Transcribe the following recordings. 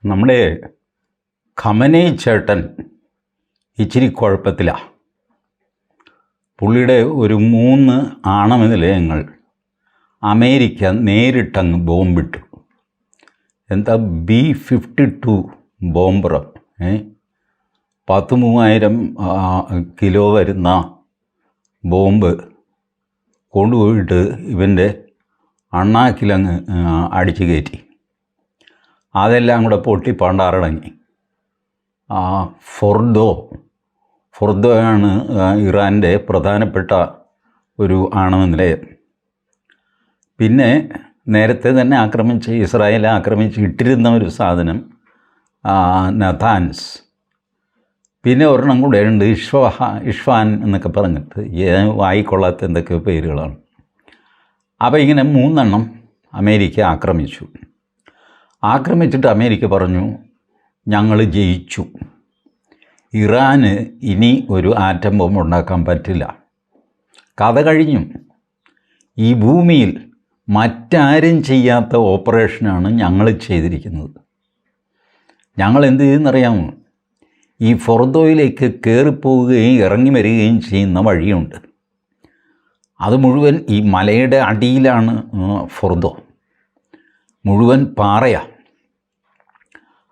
നമ്മുടെ ഖമനൈ ചേട്ടൻ ഇച്ചിരി കുഴപ്പത്തിലാണ്. പുള്ളിയുടെ ഒരു 3 ആണവ നിലയങ്ങൾ അമേരിക്ക നേരിട്ടങ്ങ് ബോംബിട്ടു. എന്താ B-52 ബോംബർ, 10,000 കിലോ വരുന്ന ബോംബ് കൊണ്ടുപോയിട്ട് ഇവൻ്റെ അണ്ണാക്കിലങ്ങ് അടിച്ചു കയറ്റി. അതെല്ലാം കൂടെ പൊട്ടി പണ്ടാറടങ്ങി. ഫൊർദോയാണ് ഇറാൻ്റെ പ്രധാനപ്പെട്ട ഒരു ആണവ നിലയം. പിന്നെ നേരത്തെ തന്നെ ഇസ്രായേൽ ആക്രമിച്ച് ഇട്ടിരുന്ന ഒരു സാധനം നഥാൻസ്. പിന്നെ ഒരെണ്ണം കൂടെ ഉണ്ട്, ഇഷ്വാൻ എന്നൊക്കെ പറഞ്ഞിട്ട് വായിക്കൊള്ളാത്ത എന്തൊക്കെയോ പേരുകളാണ്. അപ്പോൾ ഇങ്ങനെ 3 എണ്ണം അമേരിക്ക ആക്രമിച്ചിട്ട് അമേരിക്ക പറഞ്ഞു, ഞങ്ങൾ ജയിച്ചു, ഇറാന് ഇനി ഒരു ആറ്റം ബോംബ് ഉണ്ടാക്കാൻ പറ്റില്ല, കഥ കഴിഞ്ഞു. ഈ ഭൂമിയിൽ മറ്റാരും ചെയ്യാത്ത ഓപ്പറേഷനാണ് ഞങ്ങൾ ചെയ്തിരിക്കുന്നത്. ഞങ്ങൾ എന്ത് ചെയ്തെന്നറിയാമോ? ഈ ഫൊർദോയിലേക്ക് കയറിപ്പോവുകയും ഇറങ്ങി വരികയും ചെയ്യുന്ന വഴിയുണ്ട്. അത് മുഴുവൻ ഈ മലയുടെ അടിയിലാണ്. ഫൊർദോ മുഴുവൻ പാറയാണ്.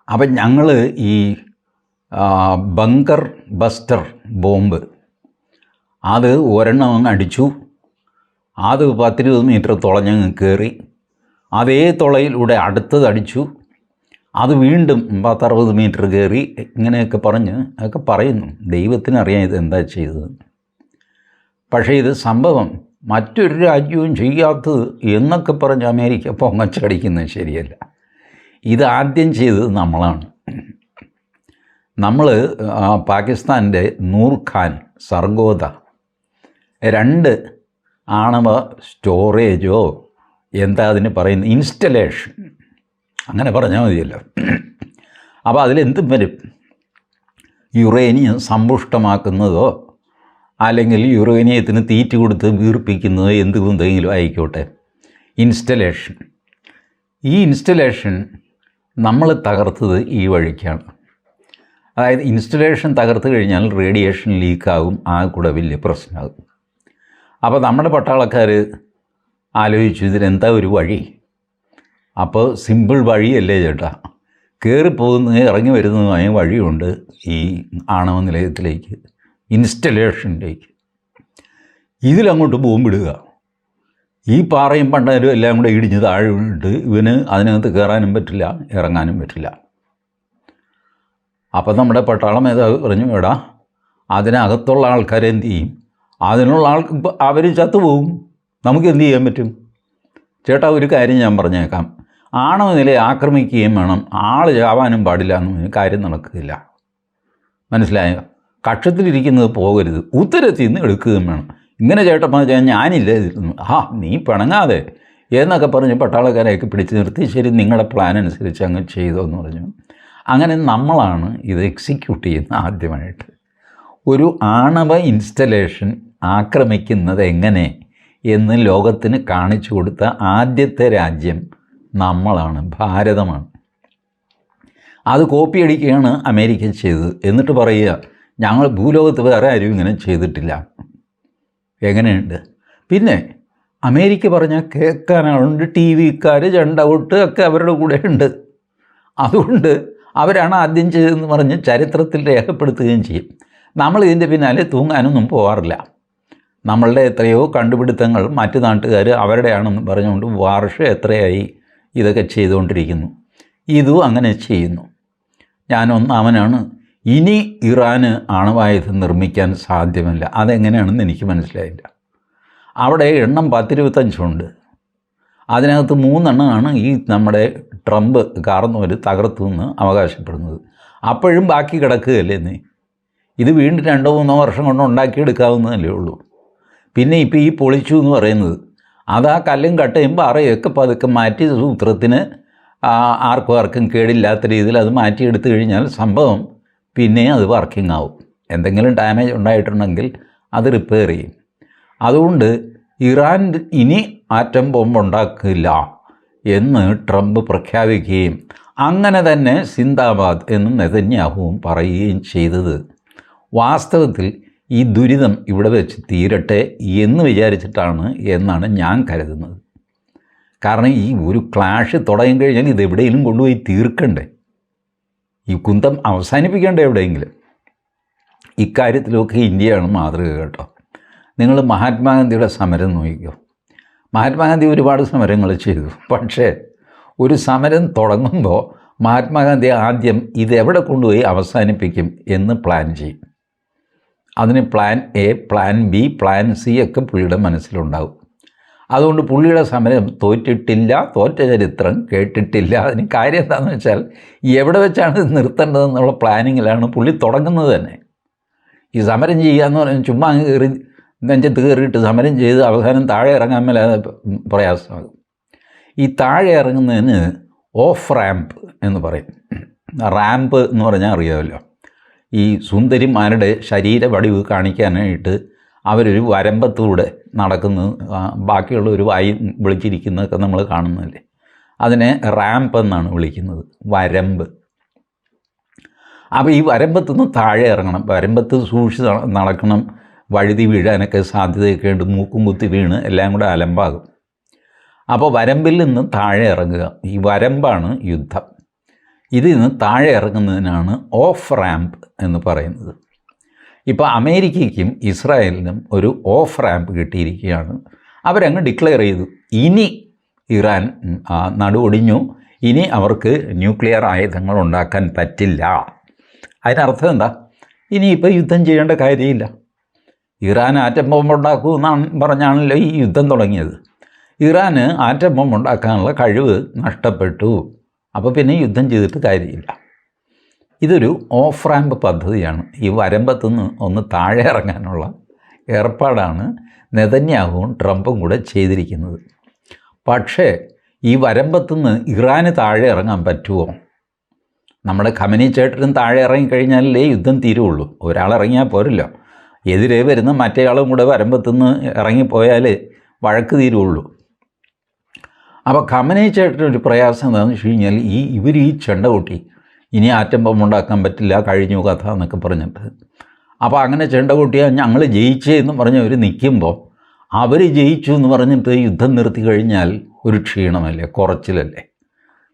അപ്പം ഞങ്ങൾ ഈ ബങ്കർ ബസ്റ്റർ ബോംബ് അത് ഒരെണ്ണം അങ്ങ് അടിച്ചു. അത് 10-20 മീറ്റർ തുളഞ്ഞങ്ങ് കയറി. അതേ തുളയിലൂടെ അടുത്തത് അടിച്ചു. അത് വീണ്ടും 10-60 മീറ്റർ കയറി. ഇങ്ങനെയൊക്കെ അതൊക്കെ പറയുന്നു. ദൈവത്തിനറിയാം ഇതെന്താ ചെയ്തത്. പക്ഷേ ഇത് സംഭവം മറ്റൊരു രാജ്യവും ചെയ്യാത്തത് എന്നൊക്കെ പറഞ്ഞ് അമേരിക്ക പൊങ്ങച്ചടിക്കുന്നത് ശരിയല്ല. ഇത് ആദ്യം ചെയ്തത് നമ്മളാണ്. നമ്മൾ പാകിസ്ഥാൻ്റെ നൂർ ഖാൻ സർഗോദ 2 ആണവ സ്റ്റോറേജോ എന്താ അതിന് പറയുന്നത്, ഇൻസ്റ്റലേഷൻ, അങ്ങനെ പറഞ്ഞാൽ മതിയല്ലോ. അപ്പോൾ അതിലെന്തും വരും. യുറേനിയം സമ്പുഷ്ടമാക്കുന്നതോ അല്ലെങ്കിൽ യുറേനിയത്തിന് തീറ്റ കൊടുത്ത് വീർപ്പിക്കുന്നതോ എന്തെങ്കിലും ആയിക്കോട്ടെ, ഇൻസ്റ്റലേഷൻ. ഈ ഇൻസ്റ്റലേഷൻ നമ്മൾ തകർത്തത് ഈ വഴിക്കാണ്. അതായത് ഇൻസ്റ്റലേഷൻ തകർത്ത് കഴിഞ്ഞാൽ റേഡിയേഷൻ ലീക്കാകും, ആ കൂടെ വലിയ പ്രശ്നമാകും. അപ്പോൾ നമ്മുടെ പട്ടാളക്കാർ ആലോചിച്ചു, ഇതിനെന്താ ഒരു വഴി? അപ്പോൾ സിമ്പിൾ വഴിയല്ലേ ചേട്ടാ, കയറിപ്പോകുന്നത് ഇറങ്ങി വരുന്നതുമായ വഴിയുണ്ട് ഈ ആണവ നിലയത്തിലേക്ക്, ഇൻസ്റ്റലേഷനിലേക്ക്. ഇതിലങ്ങോട്ട് ബോംബിടുക. ഈ പാറയും പണ്ടാരും എല്ലാം കൂടെ ഇടിഞ്ഞ് താഴെ വീണിട്ട് ഇവന് അതിനകത്ത് കയറാനും പറ്റില്ല, ഇറങ്ങാനും പറ്റില്ല. അപ്പം നമ്മുടെ പട്ടാളം മേധാവി പറഞ്ഞു, എടാ അതിനകത്തുള്ള ആൾക്കാരെ എന്ത് ചെയ്യും? അതിനുള്ള ആൾക്ക് അവർ ചത്തുപോകും, നമുക്ക് എന്ത് ചെയ്യാൻ പറ്റും? ചേട്ടാ ഒരു കാര്യം ഞാൻ പറഞ്ഞേക്കാം, ആണവ നിലയെ ആക്രമിക്കുകയും വേണം, ആൾ ചാവാനും പാടില്ല എന്ന് കാര്യം നടക്കില്ല. മനസ്സിലായോ? കക്ഷത്തിലിരിക്കുന്നത് പോകരുത്, ഉത്തരത്തിൽ നിന്ന് എടുക്കുകയും വേണം. ഇങ്ങനെ ചേട്ടൻ പറഞ്ഞാൽ ഞാനില്ല ഇതിരുന്നു, നീ പിണങ്ങാതെ എന്നൊക്കെ പറഞ്ഞ് പട്ടാളക്കാരെയൊക്കെ പിടിച്ച് നിർത്തി, ശരി നിങ്ങളുടെ പ്ലാൻ അനുസരിച്ച് അങ്ങ് ചെയ്തോ എന്ന് പറഞ്ഞു. അങ്ങനെ നമ്മളാണ് ഇത് എക്സിക്യൂട്ട് ചെയ്യുന്നത്. ആദ്യമായിട്ട് ഒരു ആണവ ഇൻസ്റ്റലേഷൻ ആക്രമിക്കുന്നത് എങ്ങനെ എന്ന് ലോകത്തിന് കാണിച്ചു കൊടുത്ത ആദ്യത്തെ രാജ്യം നമ്മളാണ്, ഭാരതമാണ്. അത് കോപ്പി അടിക്കുകയാണ് അമേരിക്ക ചെയ്തത്. എന്നിട്ട് പറയുക, ഞങ്ങൾ ഭൂലോകത്ത് വേറെ ആരും ഇങ്ങനെ ചെയ്തിട്ടില്ല. എങ്ങനെയുണ്ട്? പിന്നെ അമേരിക്ക പറഞ്ഞാൽ കേൾക്കാനാളുണ്ട്, TV-ക്കാർ ചെണ്ടകൊട്ട് ഒക്കെ അവരുടെ കൂടെ ഉണ്ട്. അതുകൊണ്ട് അവരാണ് ആദ്യം ചെയ്തതെന്ന് പറഞ്ഞ് ചരിത്രത്തിൽ രേഖപ്പെടുത്തുകയും ചെയ്യും. നമ്മളിതിൻ്റെ പിന്നാലെ തൂങ്ങാനൊന്നും പോകാറില്ല. നമ്മളുടെ എത്രയോ കണ്ടുപിടുത്തങ്ങൾ മറ്റു നാട്ടുകാർ അവരുടെയാണെന്ന് പറഞ്ഞുകൊണ്ട് വർഷം എത്രയായി ഇതൊക്കെ ചെയ്തുകൊണ്ടിരിക്കുന്നു. ഇതും അങ്ങനെ ചെയ്യുന്നു. ഞാനൊന്നാമനാണ്. ഇനി ഇറാന് ആണവായുധം നിർമ്മിക്കാൻ സാധ്യമല്ല. അതെങ്ങനെയാണെന്ന് എനിക്ക് മനസ്സിലായില്ല. അവിടെ എണ്ണം 10-25 ഉണ്ട്. അതിനകത്ത് 3 എണ്ണമാണ് ഈ നമ്മുടെ ട്രംപ് കാർന്നവർ തകർത്തു എന്ന് അവകാശപ്പെടുന്നത്. അപ്പോഴും ബാക്കി കിടക്കുകയല്ലേ നീ? ഇത് വീണ്ടും 2-3 വർഷം കൊണ്ട് ഉണ്ടാക്കിയെടുക്കാവുന്നതല്ലേ ഉള്ളൂ. പിന്നെ ഇപ്പോൾ ഈ പൊളിച്ചു എന്ന് പറയുന്നത് അത് ആ കല്ലും കട്ടയും പാറയൊക്കെ പതുക്കെ മാറ്റി സൂത്രത്തിന് ആർക്കും കേടില്ലാത്ത രീതിയിൽ അത് മാറ്റിയെടുത്തു കഴിഞ്ഞാൽ സംഭവം പിന്നെ അത് വർക്കിംഗ് ആവും. എന്തെങ്കിലും ഡാമേജ് ഉണ്ടായിട്ടുണ്ടെങ്കിൽ അത് റിപ്പയർ ചെയ്യും. അതുകൊണ്ട് ഇറാൻ ഇനി ആറ്റം ബോംബ് ഉണ്ടാക്കില്ല എന്ന് ട്രംപ് പ്രഖ്യാപിക്കുകയും അങ്ങനെ തന്നെ സിന്ദാബാദ് എന്ന് നെതന്യാഹുവും പറയുകയും ചെയ്തത് വാസ്തവത്തിൽ ഈ ദുരിതം ഇവിടെ വെച്ച് തീരട്ടെ എന്ന് വിചാരിച്ചിട്ടാണ് എന്നാണ് ഞാൻ കരുതുന്നത്. കാരണം ഈ ഒരു ക്ലാഷ് തുടങ്ങി കഴിഞ്ഞാൽ ഇത് എവിടെയെങ്കിലും കൊണ്ടുപോയി തീർക്കണ്ടേ, ഈ കുന്തം അവസാനിപ്പിക്കേണ്ടേ എവിടെയെങ്കിലും. ഇക്കാര്യത്തിലൊക്കെ ഇന്ത്യയാണ് മാതൃക കേട്ടോ. നിങ്ങൾ മഹാത്മാഗാന്ധിയുടെ സമരം നോക്കിക്കോ. മഹാത്മാഗാന്ധി ഒരുപാട് സമരങ്ങൾ ചെയ്തു. പക്ഷേ ഒരു സമരം തുടങ്ങുമ്പോൾ മഹാത്മാഗാന്ധി ആദ്യം ഇതെവിടെ കൊണ്ടുപോയി അവസാനിപ്പിക്കും എന്ന് പ്ലാൻ ചെയ്യും. അതിന് plan A, plan B, plan C ഒക്കെ പുള്ളിയുടെ മനസ്സിലുണ്ടാവും. അതുകൊണ്ട് പുള്ളിയുടെ സമരം തോറ്റിട്ടില്ല, തോറ്റ ചരിത്രം കേട്ടിട്ടില്ല. അതിന് കാര്യം എന്താണെന്ന് വെച്ചാൽ എവിടെ വെച്ചാണ് ഇത് നിർത്തേണ്ടതെന്നുള്ള പ്ലാനിങ്ങിലാണ് പുള്ളി തുടങ്ങുന്നത് തന്നെ. ഈ സമരം ചെയ്യാന്ന് പറഞ്ഞാൽ ചുമ്മാ അങ്ങ് കയറി നെഞ്ചത്ത് കയറിയിട്ട് സമരം ചെയ്ത് അവസാനം താഴെ ഇറങ്ങാൻ മേലാതെ പ്രയാസമാകും. ഈ താഴെ ഇറങ്ങുന്നതിന് ഓഫ് റാമ്പ് എന്ന് പറയും. റാമ്പ് എന്ന് പറഞ്ഞാൽ അറിയാമല്ലോ, ഈ സുന്ദരിമാരുടെ ശരീര വടിവ് കാണിക്കാനായിട്ട് അവരൊരു വരമ്പത്തൂടെ നടക്കുന്നത്, ബാക്കിയുള്ളവർ വായി വിളിച്ചിരിക്കുന്നതൊക്കെ നമ്മൾ കാണുന്നതല്ലേ, അതിനെ റാമ്പ് എന്നാണ് വിളിക്കുന്നത്, വരമ്പ്. അപ്പോൾ ഈ വരമ്പത്തുനിന്ന് താഴെ ഇറങ്ങണം, വരമ്പത്ത് സൂക്ഷിച്ച് നടക്കണം, വഴുതി വീഴാനൊക്കെ സാധ്യതയൊക്കെ ഉണ്ട്, മൂക്കും കുത്തി വീണ് എല്ലാം കൂടെ അലമ്പാകും. അപ്പോൾ വരമ്പിൽ നിന്ന് താഴെ ഇറങ്ങുക, ഈ വരമ്പാണ് യുദ്ധം. ഇതിൽ നിന്ന് താഴെ ഇറങ്ങുന്നതിനാണ് ഓഫ് റാമ്പ് എന്ന് പറയുന്നത്. ഇപ്പോൾ അമേരിക്കയ്ക്കും ഇസ്രായേലിനും ഒരു ഓഫ് റാമ്പ് കിട്ടിയിരിക്കുകയാണ്. അവരങ്ങ് ഡിക്ലെയർ ചെയ്തു, ഇനി ഇറാൻ നടുവൊടിഞ്ഞു, ഇനി അവർക്ക് ന്യൂക്ലിയർ ആയുധങ്ങൾ ഉണ്ടാക്കാൻ പറ്റില്ല. അതിനർത്ഥം എന്താ? ഇനിയിപ്പോൾ യുദ്ധം ചെയ്യേണ്ട കാര്യമില്ല. ഇറാൻ ആറ്റം ബോംബ് ഉണ്ടാക്കൂ എന്നാണ് പറഞ്ഞാണല്ലോ ഈ യുദ്ധം തുടങ്ങിയത്. ഇറാന് ആറ്റം ബോംബ് ഉണ്ടാക്കാനുള്ള കഴിവ് നഷ്ടപ്പെട്ടു. അപ്പോൾ പിന്നെ യുദ്ധം ചെയ്തിട്ട് കാര്യമില്ല. ഇതൊരു ഓഫ് റാമ്പ് പദ്ധതിയാണ്. ഈ വരമ്പത്തുനിന്ന് ഒന്ന് താഴെ ഇറങ്ങാനുള്ള ഏർപ്പാടാണ് നെതന്യാഹുവും ട്രംപും കൂടെ ചെയ്തിരിക്കുന്നത്. പക്ഷേ ഈ വരമ്പത്തുനിന്ന് ഇറാന് താഴെ ഇറങ്ങാൻ പറ്റുമോ? നമ്മുടെ ഖമനി ചേട്ടനും താഴെ ഇറങ്ങിക്കഴിഞ്ഞാലേ യുദ്ധം തീരുള്ളൂ. ഒരാളിറങ്ങിയാൽ പോരല്ലോ, എതിരെ വരുന്ന മറ്റേയാളും കൂടെ വരമ്പത്തുനിന്ന് ഇറങ്ങിപ്പോയാൽ വഴക്ക് തീരുള്ളൂ. അപ്പോൾ ഖമനി ചേട്ടനൊരു പ്രയാസം എന്താണെന്ന് വെച്ച് കഴിഞ്ഞാൽ ഇവർ ഈ ചെണ്ട കൊട്ടി ഇനി ആറ്റം ബോംബ് ഉണ്ടാക്കാൻ പറ്റില്ല, കഴിഞ്ഞു കഥ എന്നൊക്കെ പറഞ്ഞിട്ട്. അപ്പോൾ അങ്ങനെ ചെണ്ട കൊട്ടിയാൽ ഞങ്ങൾ ജയിച്ചേ എന്ന് പറഞ്ഞവർ നിൽക്കുമ്പോൾ അവർ ജയിച്ചു എന്ന് പറഞ്ഞിട്ട് യുദ്ധം നിർത്തി കഴിഞ്ഞാൽ ഒരു ക്ഷീണമല്ലേ, കുറച്ചിലല്ലേ.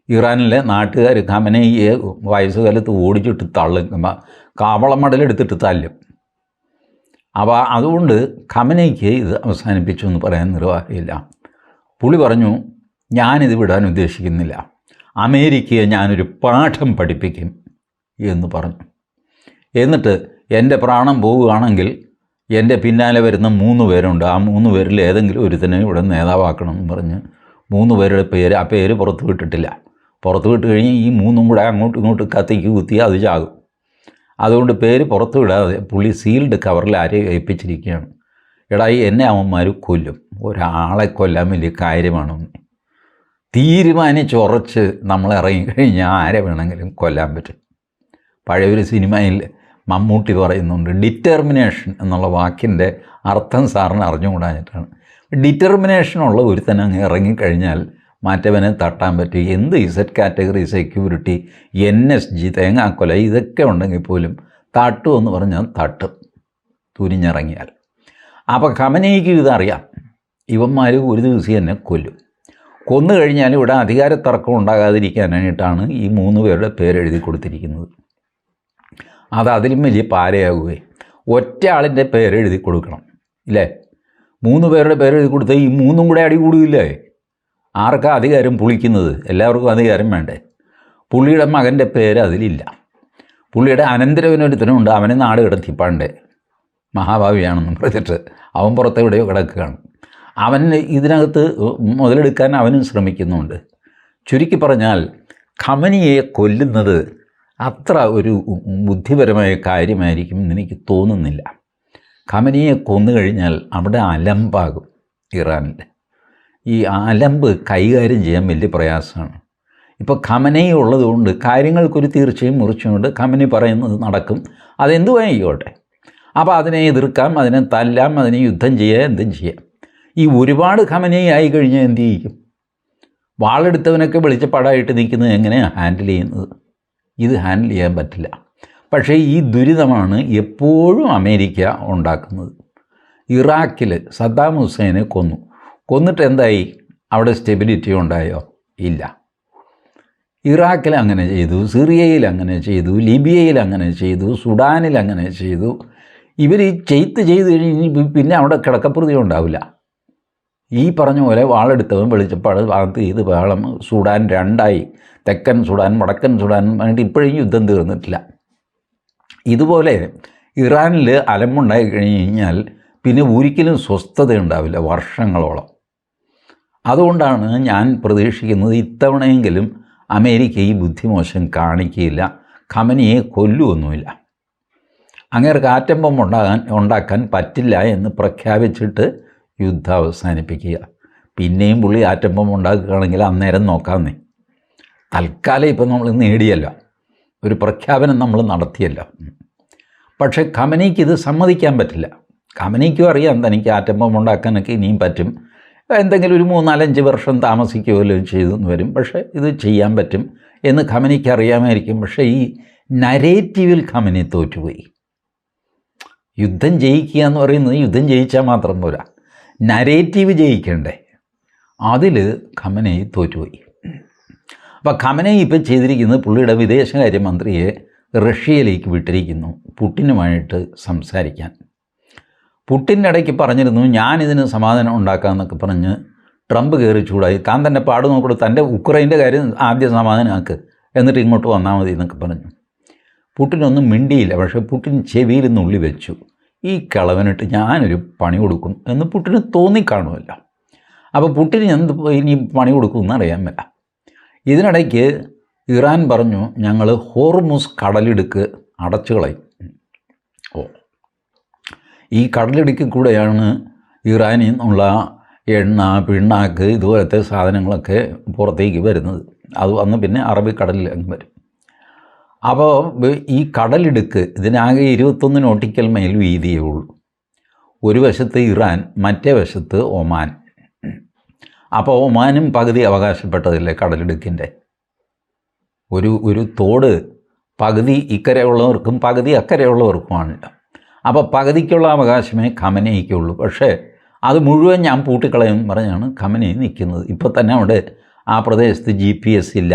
ഇറാനിലെ നാട്ടുകാർ ഖമനയെ വയസ്സുകാലത്ത് ഓടിച്ചിട്ട് തള്ളും, കാവളം മടലെടുത്തിട്ട് തല്ലും. അപ്പോൾ അതുകൊണ്ട് ഖമനയ്ക്ക് ഇത് അവസാനിപ്പിച്ചു എന്ന് പറയാൻ നിർവാഹമില്ല. പുള്ളി പറഞ്ഞു, ഞാനിത് വിടാൻ ഉദ്ദേശിക്കുന്നില്ല, അമേരിക്കയെ ഞാനൊരു പാഠം പഠിപ്പിക്കും എന്ന് പറഞ്ഞു. എന്നിട്ട് എൻ്റെ പ്രാണം പോവുകയാണെങ്കിൽ എൻ്റെ പിന്നാലെ വരുന്ന 3 പേരുണ്ട്, ആ 3 പേരിൽ ഏതെങ്കിലും ഒരുത്തനെ ഇവിടെ നേതാവാക്കണം എന്ന് പറഞ്ഞ് 3 പേരുടെ പേര്, ആ പേര് പുറത്ത് വിട്ടിട്ടില്ല. പുറത്ത് വിട്ട് കഴിഞ്ഞ് ഈ 3 കൂടെ അങ്ങോട്ടും ഇങ്ങോട്ടും കത്തിക്ക് കുത്തി അത് ചാകും. അതുകൊണ്ട് പേര് പുറത്ത് വിടാതെ പുള്ളി സീൽഡ് കവറിൽ ആരെയും ഏൽപ്പിച്ചിരിക്കുകയാണ്. എടാ, എന്നെ അവന്മാർ കൊല്ലും, ഒരാളെ കൊല്ലാൻ വലിയ കാര്യമാണ്. തീരുമാനിച്ചുറച്ച് നമ്മൾ ഇറങ്ങിക്കഴിഞ്ഞാൽ ആരെ വേണമെങ്കിലും കൊല്ലാൻ പറ്റും. പഴയൊരു സിനിമയിൽ മമ്മൂട്ടി പറയുന്നുണ്ട്, ഡിറ്റർമിനേഷൻ എന്നുള്ള വാക്കിൻ്റെ അർത്ഥം സാറിന് അറിഞ്ഞുകൂടാഞ്ഞിട്ടാണ്. ഡിറ്റർമിനേഷനുള്ള ഒരുത്തൻ അങ്ങ് ഇറങ്ങിക്കഴിഞ്ഞാൽ മറ്റവനെ തട്ടാൻ പറ്റും. എന്ത് ഇസഡ് കാറ്റഗറി, സെക്യൂരിറ്റി, NSG, തേങ്ങാക്കൊല ഇതൊക്കെ ഉണ്ടെങ്കിൽ പോലും തട്ടുമെന്ന് പറഞ്ഞാൽ തട്ടും, തുനിഞ്ഞിറങ്ങിയാൽ. അപ്പോൾ ഖമനയ്ക്ക് ഇതറിയാം, ഇവന്മാർ ഒരു ദിവസം എന്നെ കൊല്ലും. കൊന്നു കഴിഞ്ഞാൽ ഇവിടെ അധികാരത്തർക്കം ഉണ്ടാകാതിരിക്കാനായിട്ടാണ് ഈ 3 പേരുടെ പേരെഴുതി കൊടുത്തിരിക്കുന്നത്. അതിലും വലിയ പാരയാകുകയെ. ഒറ്റ ആളിൻ്റെ പേരെഴുതി കൊടുക്കണം ഇല്ലേ? 3 പേരുടെ പേരെഴുതി കൊടുത്താൽ ഈ 3 കൂടെ അടി കൂടുകയില്ലേ? ആർക്കാ അധികാരം പുളിക്കുന്നത്? എല്ലാവർക്കും അധികാരം വേണ്ടേ? പുള്ളിയുടെ മകൻ്റെ പേര് അതിലില്ല. പുള്ളിയുടെ അനന്തരവനൊരുത്തനുണ്ട്, അവനെ നാട് കിടത്തിപ്പാണ്ടേ, മഹാഭാവിയാണെന്ന് പറഞ്ഞിട്ട് അവൻ പുറത്തെവിടെയോ കിടക്കുകയാണ്. അവൻ ഇതിനകത്ത് മുതലെടുക്കാൻ അവനും ശ്രമിക്കുന്നുണ്ട്. ചുരുക്കി പറഞ്ഞാൽ ഖമനിയെ കൊല്ലുന്നത് അത്ര ഒരു ബുദ്ധിപരമായ കാര്യമായിരിക്കും എന്നെനിക്ക് തോന്നുന്നില്ല. ഖമനിയെ കൊന്നു കഴിഞ്ഞാൽ അവിടെ അലമ്പാകും. ഇറാനിൽ ഈ അലമ്പ് കൈകാര്യം ചെയ്യാൻ വലിയ പ്രയാസമാണ്. ഇപ്പോൾ ഖമനി ഉള്ളതുകൊണ്ട് കാര്യങ്ങൾക്കൊരു തീർച്ചയും മുറിച്ചുകൊണ്ട് ഖമനി പറയുന്നത് നടക്കും, അതെന്തു ആയിക്കോട്ടെ. അപ്പോൾ അതിനെ എതിർക്കാം, അതിനെ തല്ലാം, അതിനെ യുദ്ധം ചെയ്യാം, എന്തും ചെയ്യാം. ഈ ഒരുപാട് ഖമനി ആയി കഴിഞ്ഞാൽ എന്ത് ചെയ്യും? വാളെടുത്തവനൊക്കെ വെളിച്ചപ്പാടായിട്ട് നിൽക്കുന്നത് എങ്ങനെയാണ് ഹാൻഡിൽ ചെയ്യുന്നത്? ഇത് ഹാൻഡിൽ ചെയ്യാൻ പറ്റില്ല. പക്ഷേ ഈ ദുരിതമാണ് എപ്പോഴും അമേരിക്ക ഉണ്ടാക്കുന്നത്. ഇറാഖിൽ സദ്ദാം ഹുസൈനെ കൊന്നിട്ട് എന്തായി? അവിടെ സ്റ്റെബിലിറ്റി ഉണ്ടായോ? ഇല്ല. ഇറാഖിൽ അങ്ങനെ ചെയ്തു, സിറിയയിൽ അങ്ങനെ ചെയ്തു, ലിബിയയിൽ അങ്ങനെ ചെയ്തു, സുഡാനിൽ അങ്ങനെ ചെയ്തു. ഇവർ ഈ ചെയ്ത് കഴിഞ്ഞ് പിന്നെ അവിടെ കിടക്കപ്രതി ഉണ്ടാവില്ല. ഈ പറഞ്ഞ പോലെ വാളെടുത്തവൻ വെളിച്ചപ്പാട് ഭാഗത്ത് ചെയ്ത് ബഹളം. സുഡാൻ രണ്ടായി, തെക്കൻ സുഡാൻ വടക്കൻ സുഡാൻ പറഞ്ഞിട്ട് ഇപ്പോഴും യുദ്ധം തീർന്നിട്ടില്ല. ഇതുപോലെ ഇറാനിൽ അലമ്പുണ്ടായി കഴിഞ്ഞ് കഴിഞ്ഞാൽ പിന്നെ ഒരിക്കലും സ്വസ്ഥത ഉണ്ടാവില്ല വർഷങ്ങളോളം. അതുകൊണ്ടാണ് ഞാൻ പ്രതീക്ഷിക്കുന്നത് ഇത്തവണയെങ്കിലും അമേരിക്ക ഈ ബുദ്ധിമോശം കാണിക്കുകയില്ല, ഖമനിയെ കൊല്ലുമൊന്നുമില്ല. അങ്ങേർക്ക് ആറ്റം ബോംബ് ഉണ്ടാക്കാൻ പറ്റില്ല എന്ന് പ്രഖ്യാപിച്ചിട്ട് യുദ്ധം അവസാനിപ്പിക്കുക. പിന്നെയും പുള്ളി ആറ്റം ബോംബ് ഉണ്ടാക്കുകയാണെങ്കിൽ അന്നേരം നോക്കാമെന്നേ. തൽക്കാലം ഇപ്പം നമ്മൾ നേടിയല്ലോ, ഒരു പ്രഖ്യാപനം നമ്മൾ നടത്തിയല്ലോ. പക്ഷേ ഖമനിക്ക് ഇത് സമ്മതിക്കാൻ പറ്റില്ല. ഖമനിക്കും അറിയാം തനിക്ക് ആറ്റം ബോംബ് ഉണ്ടാക്കാനൊക്കെ ഇനിയും പറ്റും, എന്തെങ്കിലും ഒരു 3-4-5 വർഷം താമസിക്കുകയോ ചെയ്തെന്ന് വരും. പക്ഷേ ഇത് ചെയ്യാൻ പറ്റും എന്ന് ഖമനിക്ക് അറിയാമായിരിക്കും. പക്ഷേ ഈ നരേറ്റീവിൽ ഖമനി തോറ്റുപോയി. യുദ്ധം ജയിക്കുക എന്ന് പറയുന്നത് യുദ്ധം ജയിച്ചാൽ മാത്രം പോരാ, നരേറ്റീവ് ജയിക്കണ്ടേ, അതിൽ ഖമനി തോറ്റുപോയി. അപ്പോൾ ഖമനി ഇപ്പോൾ ചെയ്തിരിക്കുന്നത് പുള്ളിയുടെ വിദേശകാര്യമന്ത്രിയെ റഷ്യയിലേക്ക് വിട്ടിരിക്കുന്നു പുടിനുമായിട്ട് സംസാരിക്കാൻ. പുടിൻ്റെ ഇടയ്ക്ക് പറഞ്ഞിരുന്നു ഞാനിതിന് സമാധാനം ഉണ്ടാക്കാമെന്നൊക്കെ പറഞ്ഞ് ട്രംപ് കയറി ചൂടായി. താൻ തന്നെ പാട് നോക്കൂ, തൻ്റെ ഉക്രൈൻ്റെ കാര്യം ആദ്യം സമാധാനമാക്ക്, എന്നിട്ട് ഇങ്ങോട്ട് വന്നാൽ മതി എന്നൊക്കെ പറഞ്ഞു. പുടിനൊന്നും മിണ്ടിയില്ല. പക്ഷേ പുടിൻ ചെവിയിൽ നുള്ളി വെച്ചു, ഈ കിളവനിട്ട് ഞാനൊരു പണി കൊടുക്കും എന്ന് പുടിന് തോന്നിക്കാണുമല്ലോ. അപ്പോൾ പുടിന് എന്ത് ഇനി പണി കൊടുക്കുമെന്ന് അറിയാൻ മേല. ഇതിനിടയ്ക്ക് ഇറാൻ പറഞ്ഞു ഞങ്ങൾ ഹോർമുസ് കടലിടുക്ക് അടച്ചു കളയും. ഈ കടലിടുക്കിൽ കൂടെയാണ് ഇറാനിൽ നിന്നുള്ള എണ്ണ, പിണ്ണാക്ക് ഇതുപോലത്തെ സാധനങ്ങളൊക്കെ പുറത്തേക്ക് വരുന്നത്. അത് വന്ന് പിന്നെ അറബിക്കടലിൽ അങ്ങ് വരും. അപ്പോൾ ഈ കടലിടുക്ക് ഇതിനാകെ 21 നോട്ടിക്കൽ മൈൽ വീതിയേ ഉള്ളൂ. ഒരു വശത്ത് ഇറാൻ, മറ്റേ വശത്ത് ഒമാൻ. അപ്പോൾ ഒമാനും പകുതി അവകാശപ്പെട്ടതില്ലേ കടലിടുക്കിൻ്റെ. ഒരു തോട് പകുതി ഇക്കരെയുള്ളവർക്കും പകുതി അക്കരെയുള്ളവർക്കുമാണല്ലോ. അപ്പോൾ പകുതിക്കുള്ള അവകാശമേ ഖമനിക്കുള്ളൂ. പക്ഷേ അത് മുഴുവൻ ഞാൻ പൂട്ടിക്കളയും പറഞ്ഞാണ് ഖമനി നിൽക്കുന്നത്. ഇപ്പോൾ തന്നെ അവിടെ ആ പ്രദേശത്ത് GPS ഇല്ല,